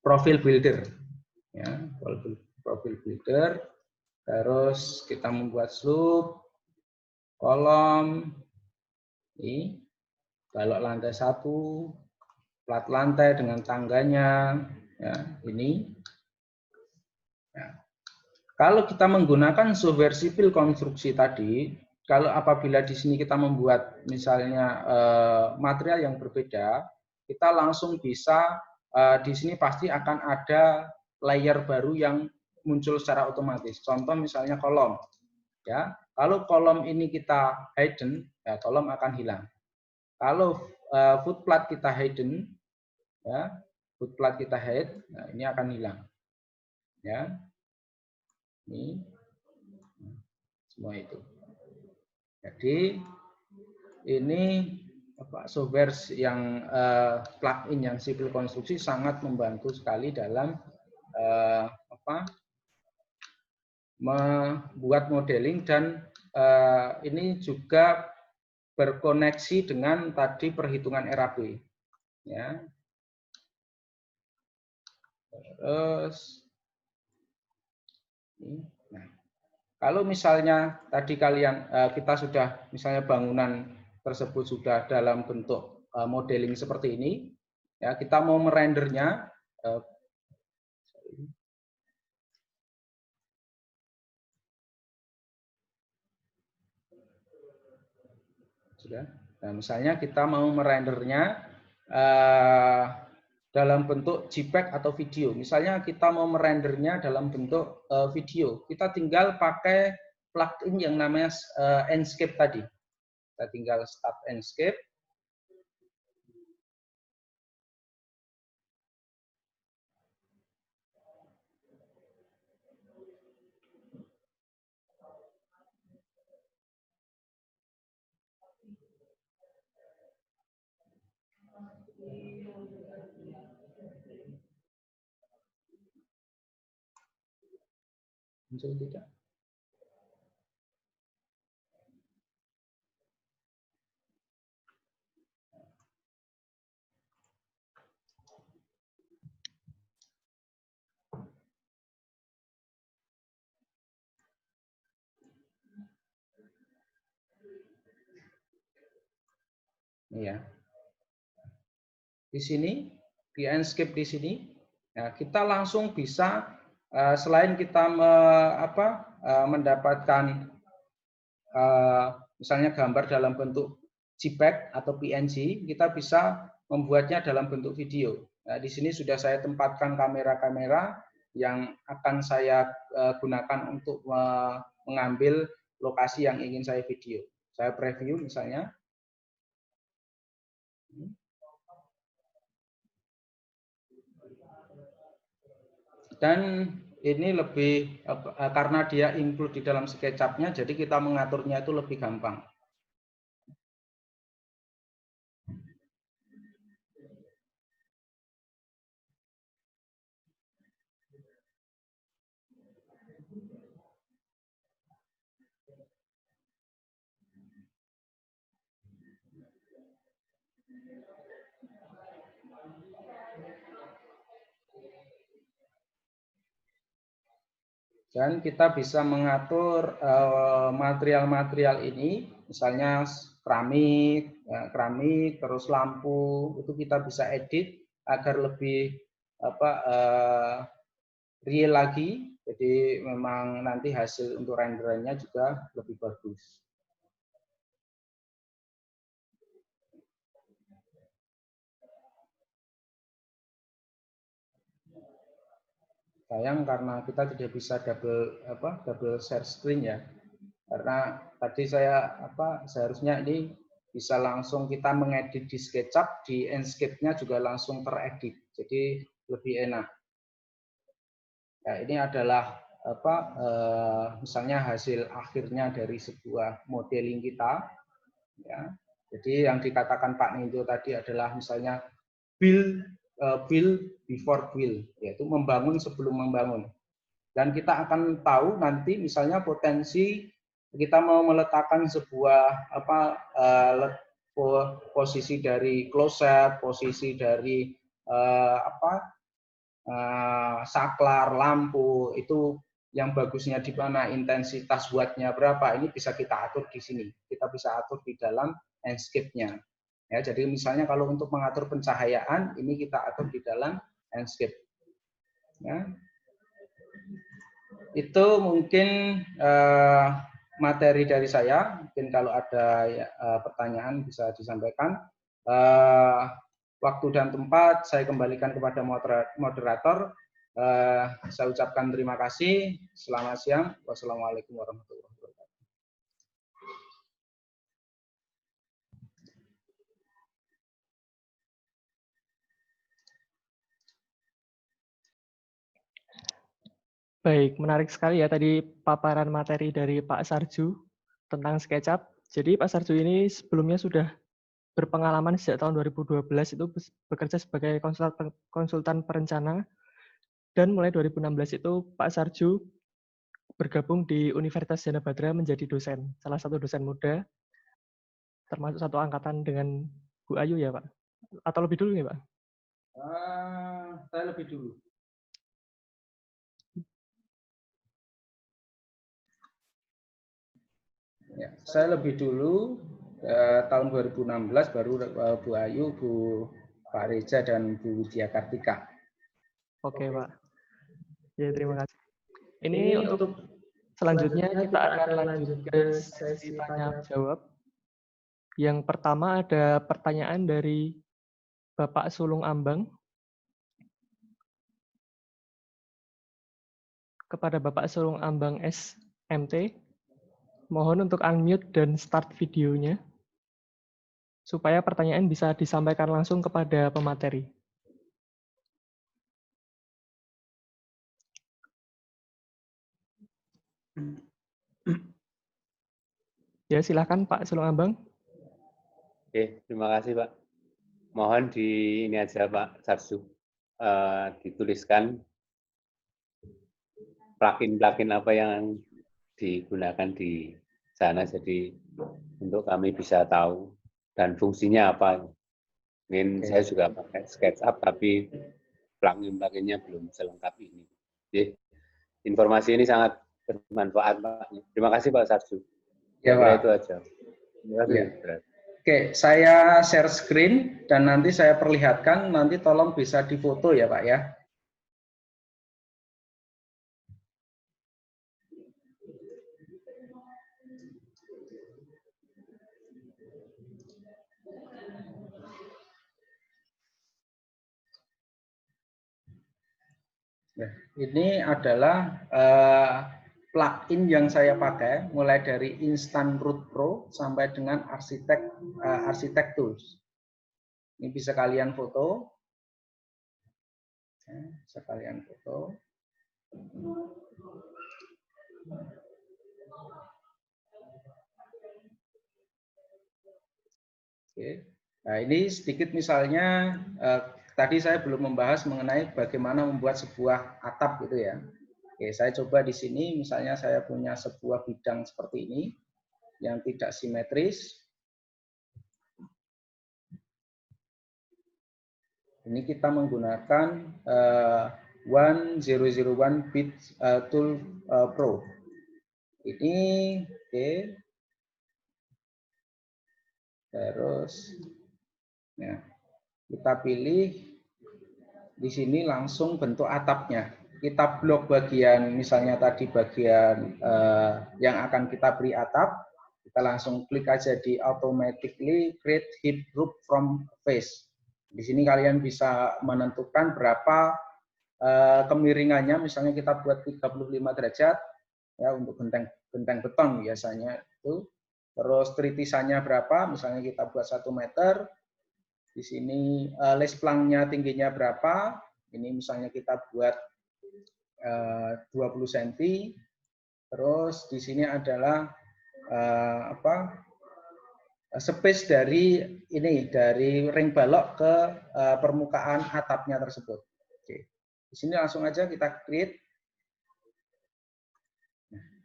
profil builder, ya, profil builder. Terus kita membuat slope, kolom, ini, balok lantai 1. Plat lantai dengan tangganya, ya, ini. Ya. Kalau kita menggunakan software sipil konstruksi tadi, kalau apabila di sini kita membuat misalnya material yang berbeda, kita langsung bisa di sini pasti akan ada layer baru yang muncul secara otomatis. Contoh misalnya kolom, ya. Kalau kolom ini kita hidden, ya kolom akan hilang. Kalau footplate kita hidden, ya, footplate kita hide, nah ini akan hilang, ya, ini semua itu. Jadi ini software yang plugin yang sipil konstruksi sangat membantu sekali dalam membuat modeling dan ini juga berkoneksi dengan tadi perhitungan RAB, ya. Terus, nah, kalau misalnya tadi kita sudah misalnya bangunan tersebut sudah dalam bentuk modeling seperti ini, ya kita mau merendernya, sudah. Nah, misalnya kita mau merendernya dalam bentuk JPEG atau video. Misalnya kita mau merendernya dalam bentuk video, kita tinggal pakai plugin yang namanya Enscape tadi. Kita tinggal start Enscape. Muncul tidak? Ya. Di sini, di Enscape di sini, nah, kita langsung bisa selain kita mendapatkan misalnya gambar dalam bentuk JPEG atau PNG, kita bisa membuatnya dalam bentuk video. Nah, di sini sudah saya tempatkan kamera-kamera yang akan saya gunakan untuk mengambil lokasi yang ingin saya video. Saya preview misalnya. Dan ini lebih karena dia include di dalam SketchUp-nya, jadi kita mengaturnya itu lebih gampang. Dan kita bisa mengatur material-material ini, misalnya keramik, terus lampu, itu kita bisa edit agar lebih real lagi. Jadi memang nanti hasil untuk renderannya juga lebih bagus. Sayang karena kita tidak bisa double share screen ya. Karena tadi saya seharusnya ini bisa langsung kita mengedit di SketchUp, di Enscape-nya juga langsung teredit. Jadi lebih enak. Nah, ini adalah misalnya hasil akhirnya dari sebuah modeling kita. Ya. Jadi yang dikatakan Pak Ninjo tadi adalah misalnya build before build, yaitu membangun sebelum membangun. Dan kita akan tahu nanti misalnya potensi kita mau meletakkan sebuah posisi dari closet, posisi dari saklar, lampu, itu yang bagusnya di mana, intensitas wattnya berapa, ini bisa kita atur di sini. Kita bisa atur di dalam Enscape-nya. Ya, jadi misalnya kalau untuk mengatur pencahayaan, ini kita atur di dalam Enscape. Ya. Itu mungkin materi dari saya. Mungkin kalau ada pertanyaan bisa disampaikan. Waktu dan tempat saya kembalikan kepada moderator. Saya ucapkan terima kasih. Selamat siang. Wassalamualaikum warahmatullahi wabarakatuh. Baik, menarik sekali ya tadi paparan materi dari Pak Sarju tentang SketchUp. Jadi Pak Sarju ini sebelumnya sudah berpengalaman sejak tahun 2012 itu bekerja sebagai konsultan perencana, dan mulai 2016 itu Pak Sarju bergabung di Universitas Jana Badra menjadi dosen, salah satu dosen muda, termasuk satu angkatan dengan Bu Ayu ya Pak? Atau lebih dulu nih Pak? Saya lebih dulu. Ya, saya lebih dulu tahun 2016 baru Bu Ayu, Pak Reza dan Bu Widya Kartika. Oke Pak. Ya terima kasih. Ini untuk selanjutnya kita akan lanjut ke sesi tanya jawab. Yang pertama ada pertanyaan dari Bapak Sulung Ambang. Kepada Bapak Sulung Ambang SMT, mohon untuk unmute dan start videonya, supaya pertanyaan bisa disampaikan langsung kepada pemateri. Ya, silakan Pak Sulung Ambang. Oke, terima kasih Pak. Mohon ini aja Pak Sarju, dituliskan plugin apa yang digunakan di sana, jadi untuk kami bisa tahu dan fungsinya apa. Mungkin saya juga pakai SketchUp, tapi plugin-pluginnya belum selengkap ini. Jadi, informasi ini sangat bermanfaat, Pak. Terima kasih, Pak Sarju. Ya, Kira-kira Pak. itu aja. Terima kasih. Ya. Oke, saya share screen dan nanti saya perlihatkan, nanti tolong bisa difoto ya, Pak ya. Nah, ini adalah plugin yang saya pakai, mulai dari Instant Root Pro sampai dengan Architect Tools. Ini bisa kalian foto. Bisa kalian foto. Oke. Nah, ini sedikit misalnya tadi saya belum membahas mengenai bagaimana membuat sebuah atap gitu ya. Oke, saya coba di sini misalnya saya punya sebuah bidang seperti ini yang tidak simetris. Ini kita menggunakan 1001 Bit Tool Pro. Ini oke. Terus ya, kita pilih di sini langsung bentuk atapnya. Kita blok bagian misalnya tadi bagian yang akan kita beri atap, kita langsung klik aja di automatically create heap group from face. Di sini kalian bisa menentukan berapa kemiringannya, misalnya kita buat 35 derajat ya untuk genteng beton biasanya itu. Terus tritisannya berapa? Misalnya kita buat 1 meter. Di sini les planknya tingginya berapa? Ini misalnya kita buat 20 cm. Terus di sini adalah space dari ring balok ke permukaan atapnya tersebut. Oke. Di sini langsung aja kita create.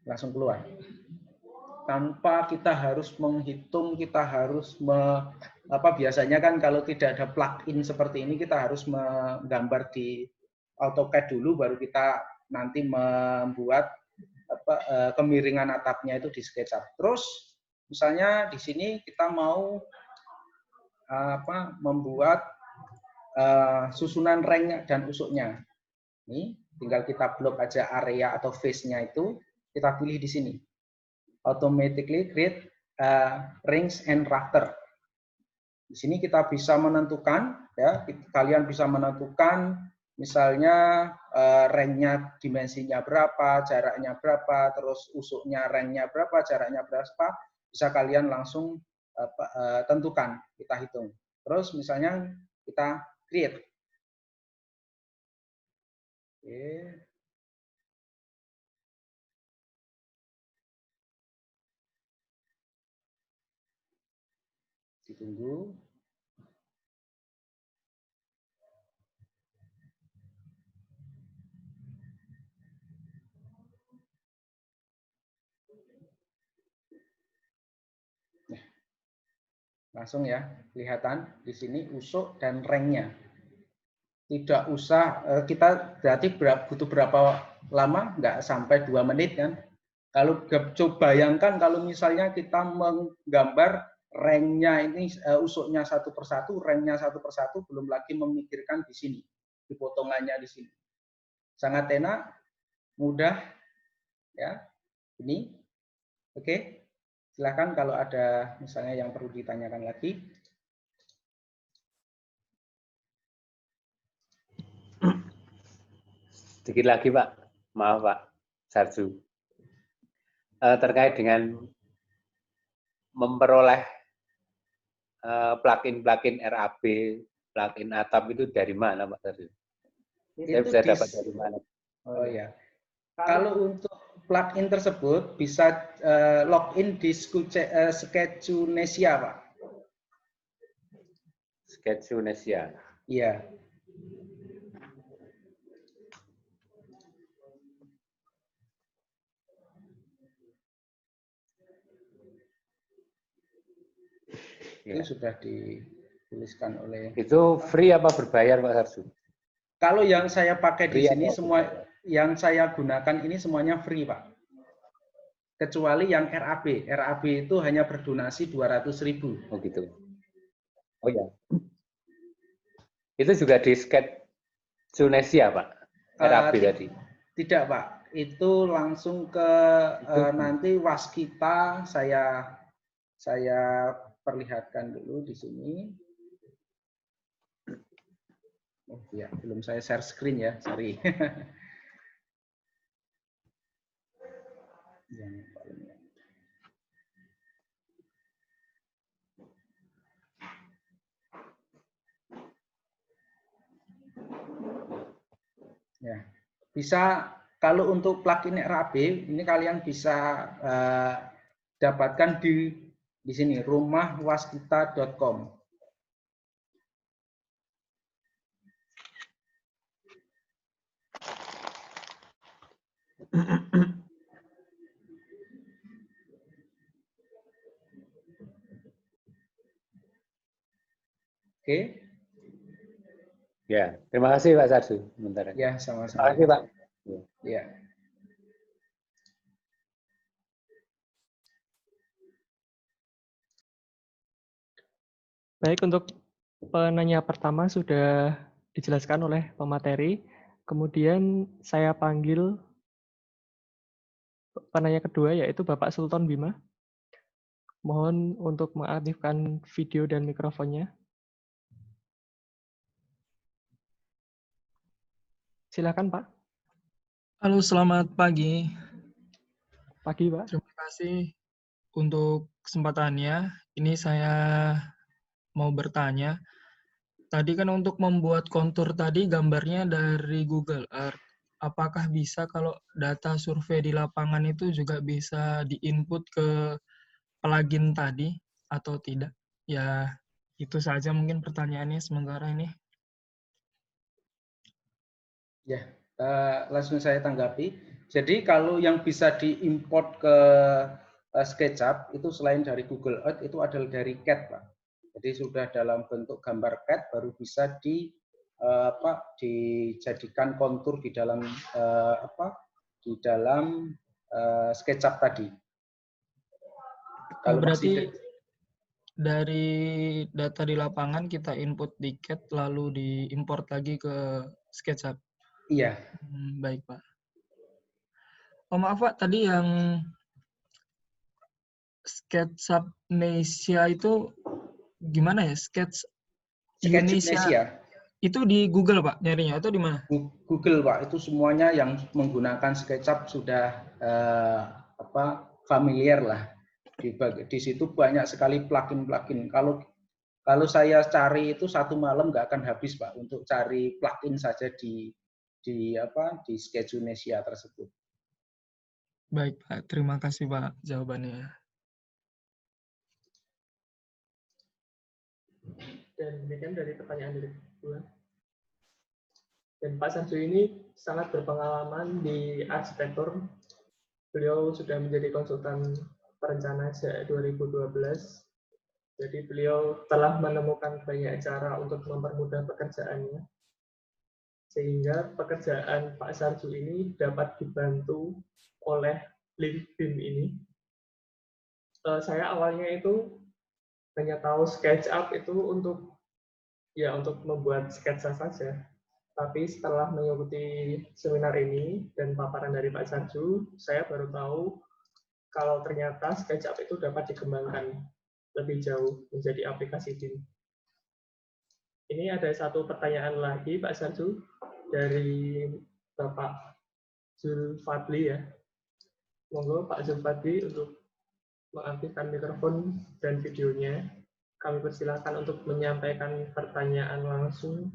Langsung keluar. Tanpa kita harus menghitung, kita harus biasanya kan kalau tidak ada plugin seperti ini kita harus menggambar di AutoCAD dulu baru kita nanti membuat kemiringan atapnya itu di SketchUp. Terus misalnya di sini kita mau membuat susunan rank dan usuknya. Ini tinggal kita blok aja area atau face-nya itu, kita pilih di sini. Automatically create rings and rafter. Di sini kita bisa menentukan, ya, kalian bisa menentukan, misalnya ranknya dimensinya berapa, jaraknya berapa, terus usuknya ranknya berapa, jaraknya berapa, bisa kalian langsung tentukan, kita hitung. Terus misalnya kita create. Oke. Ditunggu. Langsung ya, kelihatan di sini usuk dan ranknya. Tidak usah, kita berarti butuh berapa lama? Nggak sampai 2 menit kan. Kalau coba bayangkan kalau misalnya kita menggambar ranknya ini, usuknya satu persatu, ranknya satu persatu, belum lagi memikirkan di sini, di potongannya di sini. Sangat enak, mudah, ya. Ini, oke. Silakan kalau ada misalnya yang perlu ditanyakan lagi. Sedikit lagi, Pak. Maaf, Pak Sarju. Terkait dengan memperoleh plugin RAB, plugin atap itu dari mana, Pak Sarju? Saya bisa dapat dari mana? Oh ya. Kalau untuk plugin tersebut bisa login di Sketchunesia, Pak. Sketchunesia. Iya. Itu sudah dituliskan oleh. Itu free apa berbayar Pak Sarju? Kalau yang saya pakai di Free sini atau semua, yang saya gunakan ini semuanya free, Pak. Kecuali yang RAB. RAB itu hanya berdonasi 200.000. Oh gitu. Oh ya. Itu juga di Sketsunesia Pak? RAB tadi? Tidak, Pak. Itu langsung ke nanti Waskita saya perlihatkan dulu di sini. Oh ya, belum saya share screen ya, sorry. Ya, bisa kalau untuk plugin RAB ini kalian bisa dapatkan di sini rumahwaskita.com. Oke. Ya, terima kasih Pak Sarju. Bentar. Ya, sama-sama. Terima kasih Pak. Ya. Baik, untuk penanya pertama sudah dijelaskan oleh pemateri. Kemudian saya panggil penanya kedua, yaitu Bapak Sultan Bima. Mohon untuk mengaktifkan video dan mikrofonnya. Silakan, Pak. Halo, selamat pagi. Pagi, Pak. Terima kasih untuk kesempatannya. Ini saya mau bertanya. Tadi kan untuk membuat kontur tadi gambarnya dari Google Earth. Apakah bisa kalau data survei di lapangan itu juga bisa di-input ke plugin tadi atau tidak? Ya, itu saja mungkin pertanyaannya sementara ini. Ya, langsung saya tanggapi. Jadi kalau yang bisa diimport ke SketchUp itu selain dari Google Earth itu adalah dari CAD, Pak. Jadi sudah dalam bentuk gambar CAD baru bisa dijadikan kontur di dalam SketchUp tadi. Kalau berarti dari data di lapangan kita input di CAD lalu diimport lagi ke SketchUp. Iya. Baik, Pak. Oh, maaf, Pak. Tadi yang Sketsup-nesia itu gimana ya? Sketsup-nesia itu di Google, Pak, nyarinya atau di mana? Google, Pak. Itu semuanya yang menggunakan SketchUp sudah familiar lah. Di situ banyak sekali plugin-plugin. Kalau saya cari itu satu malam nggak akan habis, Pak, untuk cari plugin saja di Sketsunesia tersebut. Baik, Pak. Terima kasih, Pak, jawabannya. Dan demikian dari pertanyaan dari kedua. Dan Pak Sarju ini sangat berpengalaman di arsitektur. Beliau sudah menjadi konsultan perencana sejak 2012. Jadi beliau telah menemukan banyak cara untuk mempermudah pekerjaannya. Sehingga pekerjaan Pak Sarju ini dapat dibantu oleh link BIM ini. Saya awalnya itu hanya tahu SketchUp itu untuk membuat sketsa saja. Tapi setelah mengikuti seminar ini dan paparan dari Pak Sarju, saya baru tahu kalau ternyata SketchUp itu dapat dikembangkan lebih jauh menjadi aplikasi BIM. Ini ada satu pertanyaan lagi Pak Sarju dari Bapak Zulfadli ya. Monggo Pak Zulfadli untuk mengaktifkan mikrofon dan videonya. Kami persilakan untuk menyampaikan pertanyaan langsung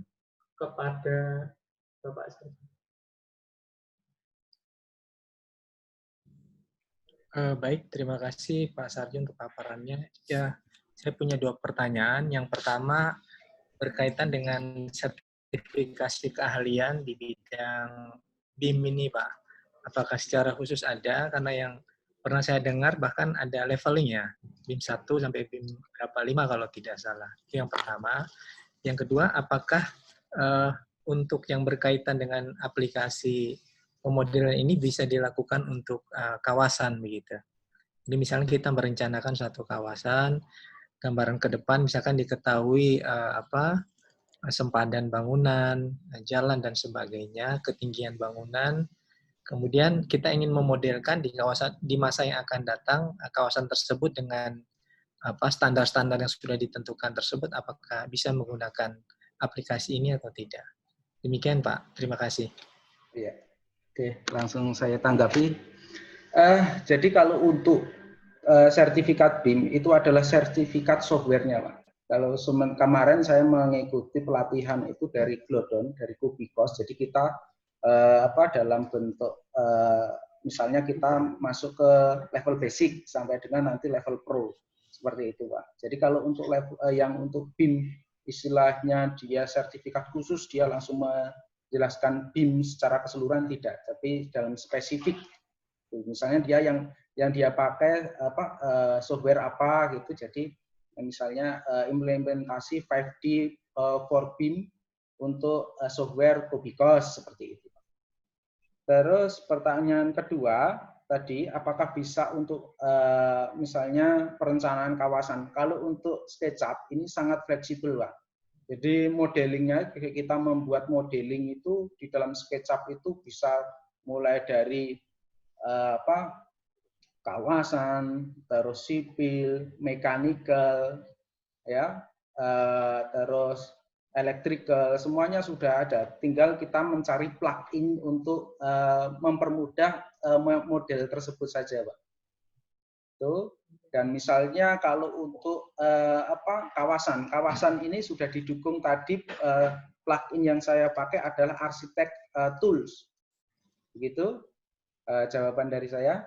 kepada Bapak Sarju. Baik, terima kasih Pak Sarju untuk paparannya. Ya, saya punya 2 pertanyaan. Yang pertama berkaitan dengan sertifikasi keahlian di bidang BIM ini, Pak. Apakah secara khusus ada? Karena yang pernah saya dengar bahkan ada levelingnya, BIM 1 sampai BIM berapa 5 kalau tidak salah. Itu yang pertama. Yang kedua, apakah untuk yang berkaitan dengan aplikasi pemodelan ini bisa dilakukan untuk kawasan begitu. Jadi misalnya kita merencanakan suatu kawasan, gambaran ke depan misalkan diketahui sempadan bangunan, jalan dan sebagainya, ketinggian bangunan. Kemudian kita ingin memodelkan di kawasan di masa yang akan datang kawasan tersebut dengan standar-standar yang sudah ditentukan tersebut, apakah bisa menggunakan aplikasi ini atau tidak. Demikian Pak, terima kasih. Iya. Oke, langsung saya tanggapi. Jadi kalau untuk sertifikat BIM itu adalah sertifikat softwarenya, Pak. Kalau kemarin saya mengikuti pelatihan itu dari Glodon, dari Kubikos. Jadi kita dalam bentuk misalnya kita masuk ke level basic sampai dengan nanti level pro, seperti itu, Pak. Jadi kalau untuk level yang untuk BIM istilahnya dia sertifikat khusus, dia langsung menjelaskan BIM secara keseluruhan tidak, tapi dalam spesifik. Misalnya dia yang dia pakai software apa gitu. Jadi misalnya implementasi 5D for BIM untuk software Kubikos seperti itu. Terus pertanyaan kedua tadi, apakah bisa untuk misalnya perencanaan kawasan? Kalau untuk SketchUp ini sangat fleksibel, Pak. Jadi modelingnya, kita membuat modeling itu di dalam SketchUp itu bisa mulai dari kawasan, terus sipil, mechanical, ya, terus electrical, semuanya sudah ada. Tinggal kita mencari plugin untuk mempermudah model tersebut saja, Pak. Tuh. Dan misalnya kalau untuk kawasan ini sudah didukung tadi, plugin yang saya pakai adalah Architect Tools. Begitu jawaban dari saya.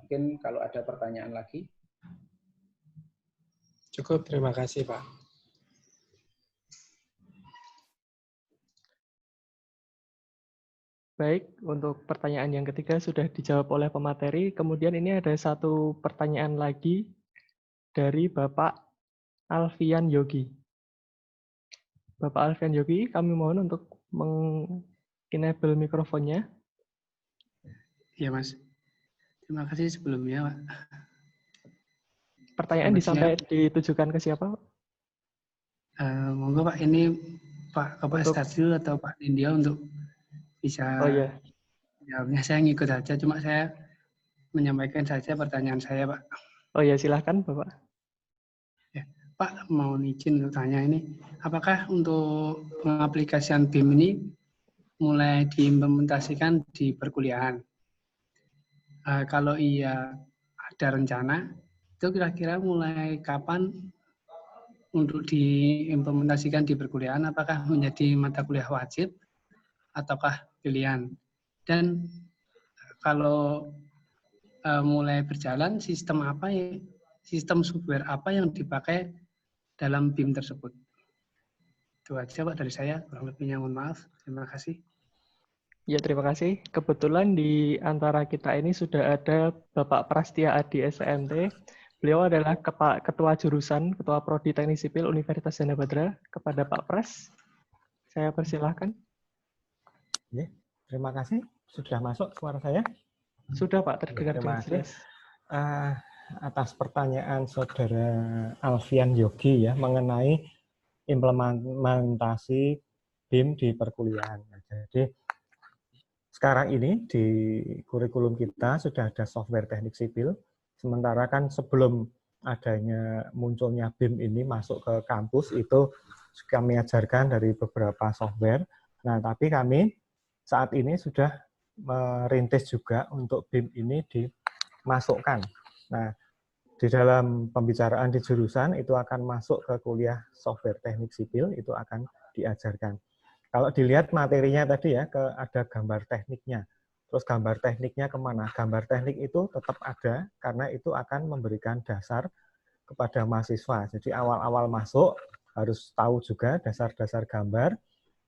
Mungkin kalau ada pertanyaan lagi. Cukup, terima kasih Pak. Baik, untuk pertanyaan yang ketiga sudah dijawab oleh pemateri. Kemudian ini ada satu pertanyaan lagi dari Bapak Alfian Yogi. Bapak Alfian Yogi, kami mohon untuk enable mikrofonnya. Iya, Mas. Terima kasih sebelumnya, Pak. Pertanyaan ditujukan ke siapa, Pak? Monggo Pak, ini Pak Sarjun atau Pak Nindya untuk bisa jawabnya. Saya ngikut saja, cuma saya menyampaikan saja pertanyaan saya, Pak. Oh ya, silahkan Bapak. Ya, Pak, mau izin untuk tanya ini, apakah untuk pengaplikasian BIM ini mulai diimplementasikan di perkuliahan? Kalau iya ada rencana, itu kira-kira mulai kapan untuk diimplementasikan di perkuliahan? Apakah menjadi mata kuliah wajib ataukah pilihan? Dan kalau mulai berjalan, sistem software apa yang dipakai dalam BIM tersebut? Itu aja Pak dari saya, kurang lebihnya mohon maaf. Terima kasih. Ya, terima kasih. Kebetulan di antara kita ini sudah ada Bapak Prastia Adi SMT. Beliau adalah Ketua Jurusan, Ketua Prodi Teknik Sipil Universitas Jana Badra. Kepada Pak Pras, saya persilahkan. Ya, terima kasih. Sudah masuk suara saya? Sudah Pak, terdengar dengan jelas. Atas pertanyaan Saudara Alfian Yogi ya mengenai implementasi BIM di perkuliahan. Jadi sekarang ini di kurikulum kita sudah ada software teknik sipil, sementara kan sebelum adanya munculnya BIM ini masuk ke kampus itu kami ajarkan dari beberapa software. Nah, tapi kami saat ini sudah merintis juga untuk BIM ini dimasukkan. Nah, di dalam pembicaraan di jurusan itu akan masuk ke kuliah software teknik sipil, itu akan diajarkan. Kalau dilihat materinya tadi ya, ada gambar tekniknya. Terus gambar tekniknya kemana? Gambar teknik itu tetap ada, karena itu akan memberikan dasar kepada mahasiswa. Jadi awal-awal masuk harus tahu juga dasar-dasar gambar.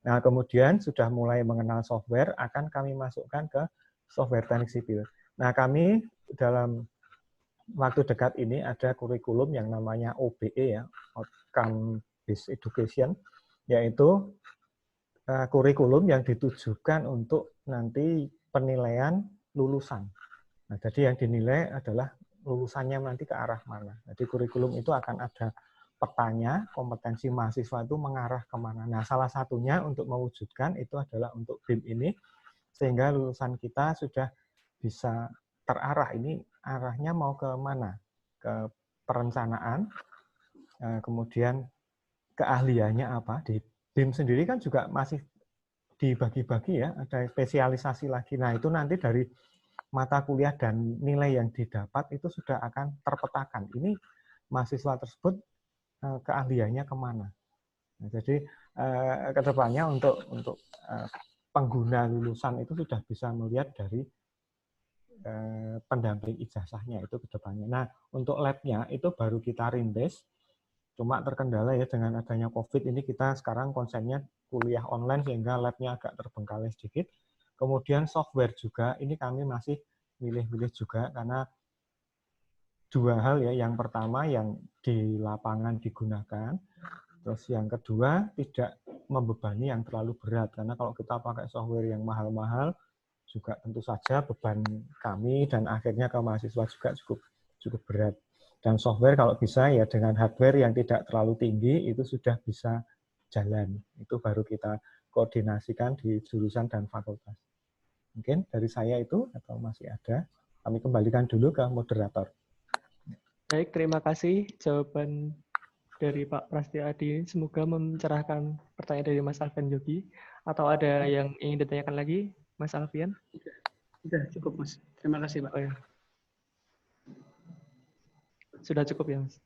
Nah, kemudian sudah mulai mengenal software, akan kami masukkan ke software teknik sipil. Nah, kami dalam waktu dekat ini ada kurikulum yang namanya OBE ya, Outcome Based Education, yaitu kurikulum yang ditujukan untuk nanti penilaian lulusan. Nah, jadi yang dinilai adalah lulusannya nanti ke arah mana. Jadi kurikulum itu akan ada petanya, kompetensi mahasiswa itu mengarah kemana. Nah, salah satunya untuk mewujudkan itu adalah untuk BIM ini, sehingga lulusan kita sudah bisa terarah. Ini arahnya mau ke mana? Ke perencanaan, kemudian keahliannya apa. Di BIM sendiri kan juga masih dibagi-bagi ya, ada spesialisasi lagi. Nah, itu nanti dari mata kuliah dan nilai yang didapat itu sudah akan terpetakan. Ini mahasiswa tersebut keahliannya kemana. Nah, jadi kedepannya untuk pengguna lulusan itu sudah bisa melihat dari pendamping ijazahnya itu kedepannya. Nah, untuk labnya itu baru kita rintis, cuma terkendala ya dengan adanya COVID ini kita sekarang konsepnya kuliah online sehingga labnya agak terbengkalai sedikit. Kemudian software juga, ini kami masih milih-milih juga karena dua hal ya. Yang pertama yang di lapangan digunakan, terus yang kedua tidak membebani yang terlalu berat. Karena kalau kita pakai software yang mahal-mahal, juga tentu saja beban kami dan akhirnya ke mahasiswa juga cukup berat. Dan software kalau bisa ya dengan hardware yang tidak terlalu tinggi itu sudah bisa jalan. Itu baru kita koordinasikan di jurusan dan fakultas. Mungkin dari saya itu atau masih ada, kami kembalikan dulu ke moderator. Baik, terima kasih jawaban dari Pak Prastyo Adi. Semoga mencerahkan pertanyaan dari Mas Alfian Yogi. Atau ada yang ingin ditanyakan lagi, Mas Alfian? Sudah cukup, Mas. Terima kasih, Pak. Oh, ya. Sudah cukup ya, Mas?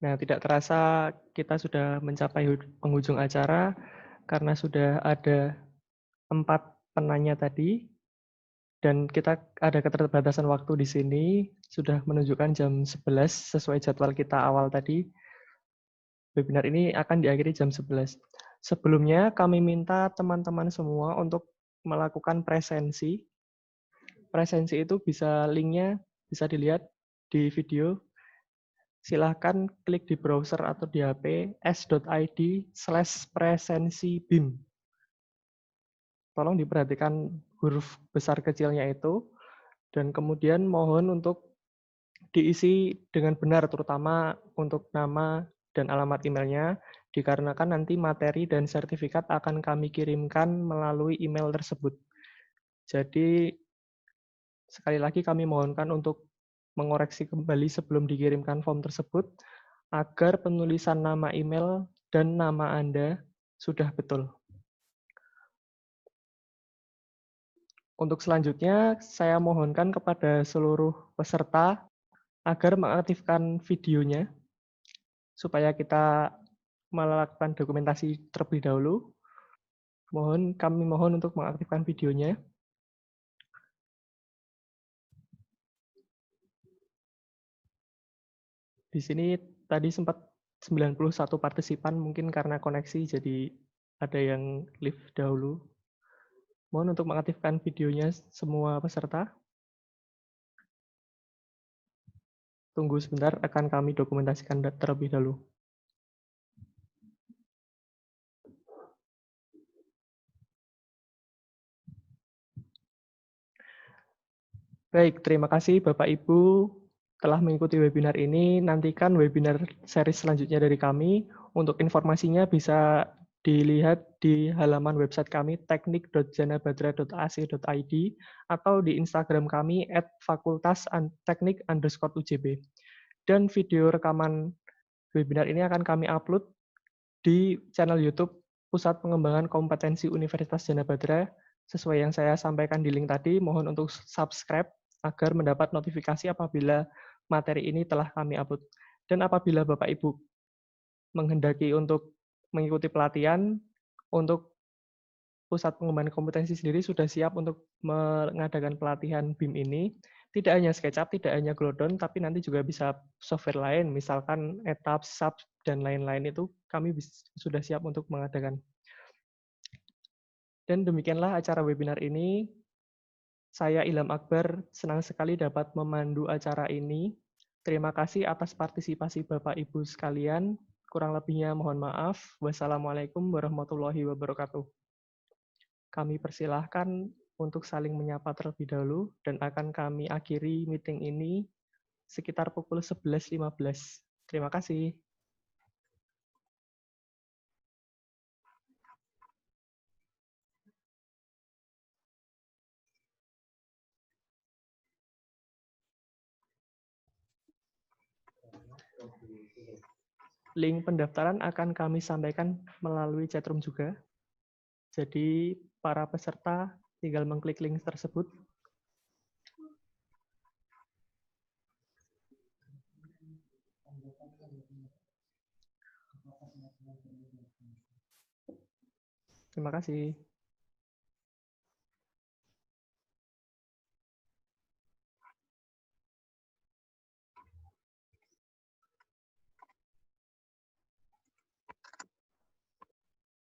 Nah, tidak terasa kita sudah mencapai penghujung acara karena sudah ada 4 penanya tadi dan kita ada keterbatasan waktu di sini, sudah menunjukkan jam 11 sesuai jadwal kita awal tadi. Webinar ini akan diakhiri jam 11. Sebelumnya kami minta teman-teman semua untuk melakukan presensi. Presensi itu bisa linknya bisa dilihat di video. Silahkan klik di browser atau di HP s.id/presensibim. Tolong diperhatikan huruf besar kecilnya itu, dan kemudian mohon untuk diisi dengan benar, terutama untuk nama dan alamat emailnya, dikarenakan nanti materi dan sertifikat akan kami kirimkan melalui email tersebut. Jadi, sekali lagi kami mohonkan untuk mengoreksi kembali sebelum dikirimkan form tersebut, agar penulisan nama email dan nama Anda sudah betul. Untuk selanjutnya, saya mohonkan kepada seluruh peserta agar mengaktifkan videonya, supaya kita melakukan dokumentasi terlebih dahulu. Kami mohon untuk mengaktifkan videonya. Di sini tadi sempat 91 partisipan, mungkin karena koneksi jadi ada yang live dahulu. Mohon untuk mengaktifkan videonya semua peserta. Tunggu sebentar, akan kami dokumentasikan terlebih dahulu. Baik, terima kasih Bapak Ibu telah mengikuti webinar ini. Nantikan webinar seri selanjutnya dari kami. Untuk informasinya bisa dilihat di halaman website kami teknik.janabadra.ac.id atau di Instagram kami @fakultasteknik_UJB. Dan video rekaman webinar ini akan kami upload di channel YouTube Pusat Pengembangan Kompetensi Universitas Jana Badra. Sesuai yang saya sampaikan di link tadi, mohon untuk subscribe agar mendapat notifikasi apabila materi ini telah kami upload. Dan apabila Bapak Ibu menghendaki untuk mengikuti pelatihan, untuk Pusat Pengembangan Kompetensi sendiri sudah siap untuk mengadakan pelatihan BIM ini. Tidak hanya SketchUp, tidak hanya Glodon, tapi nanti juga bisa software lain, misalkan Etaps, SAP, dan lain-lain itu kami sudah siap untuk mengadakan. Dan demikianlah acara webinar ini. Saya Ilham Akbar, senang sekali dapat memandu acara ini. Terima kasih atas partisipasi Bapak Ibu sekalian. Kurang lebihnya mohon maaf. Wassalamualaikum warahmatullahi wabarakatuh. Kami persilahkan untuk saling menyapa terlebih dahulu dan akan kami akhiri meeting ini sekitar pukul 11.15. Terima kasih. Link pendaftaran akan kami sampaikan melalui chatroom juga. Jadi para peserta tinggal mengklik link tersebut. Terima kasih.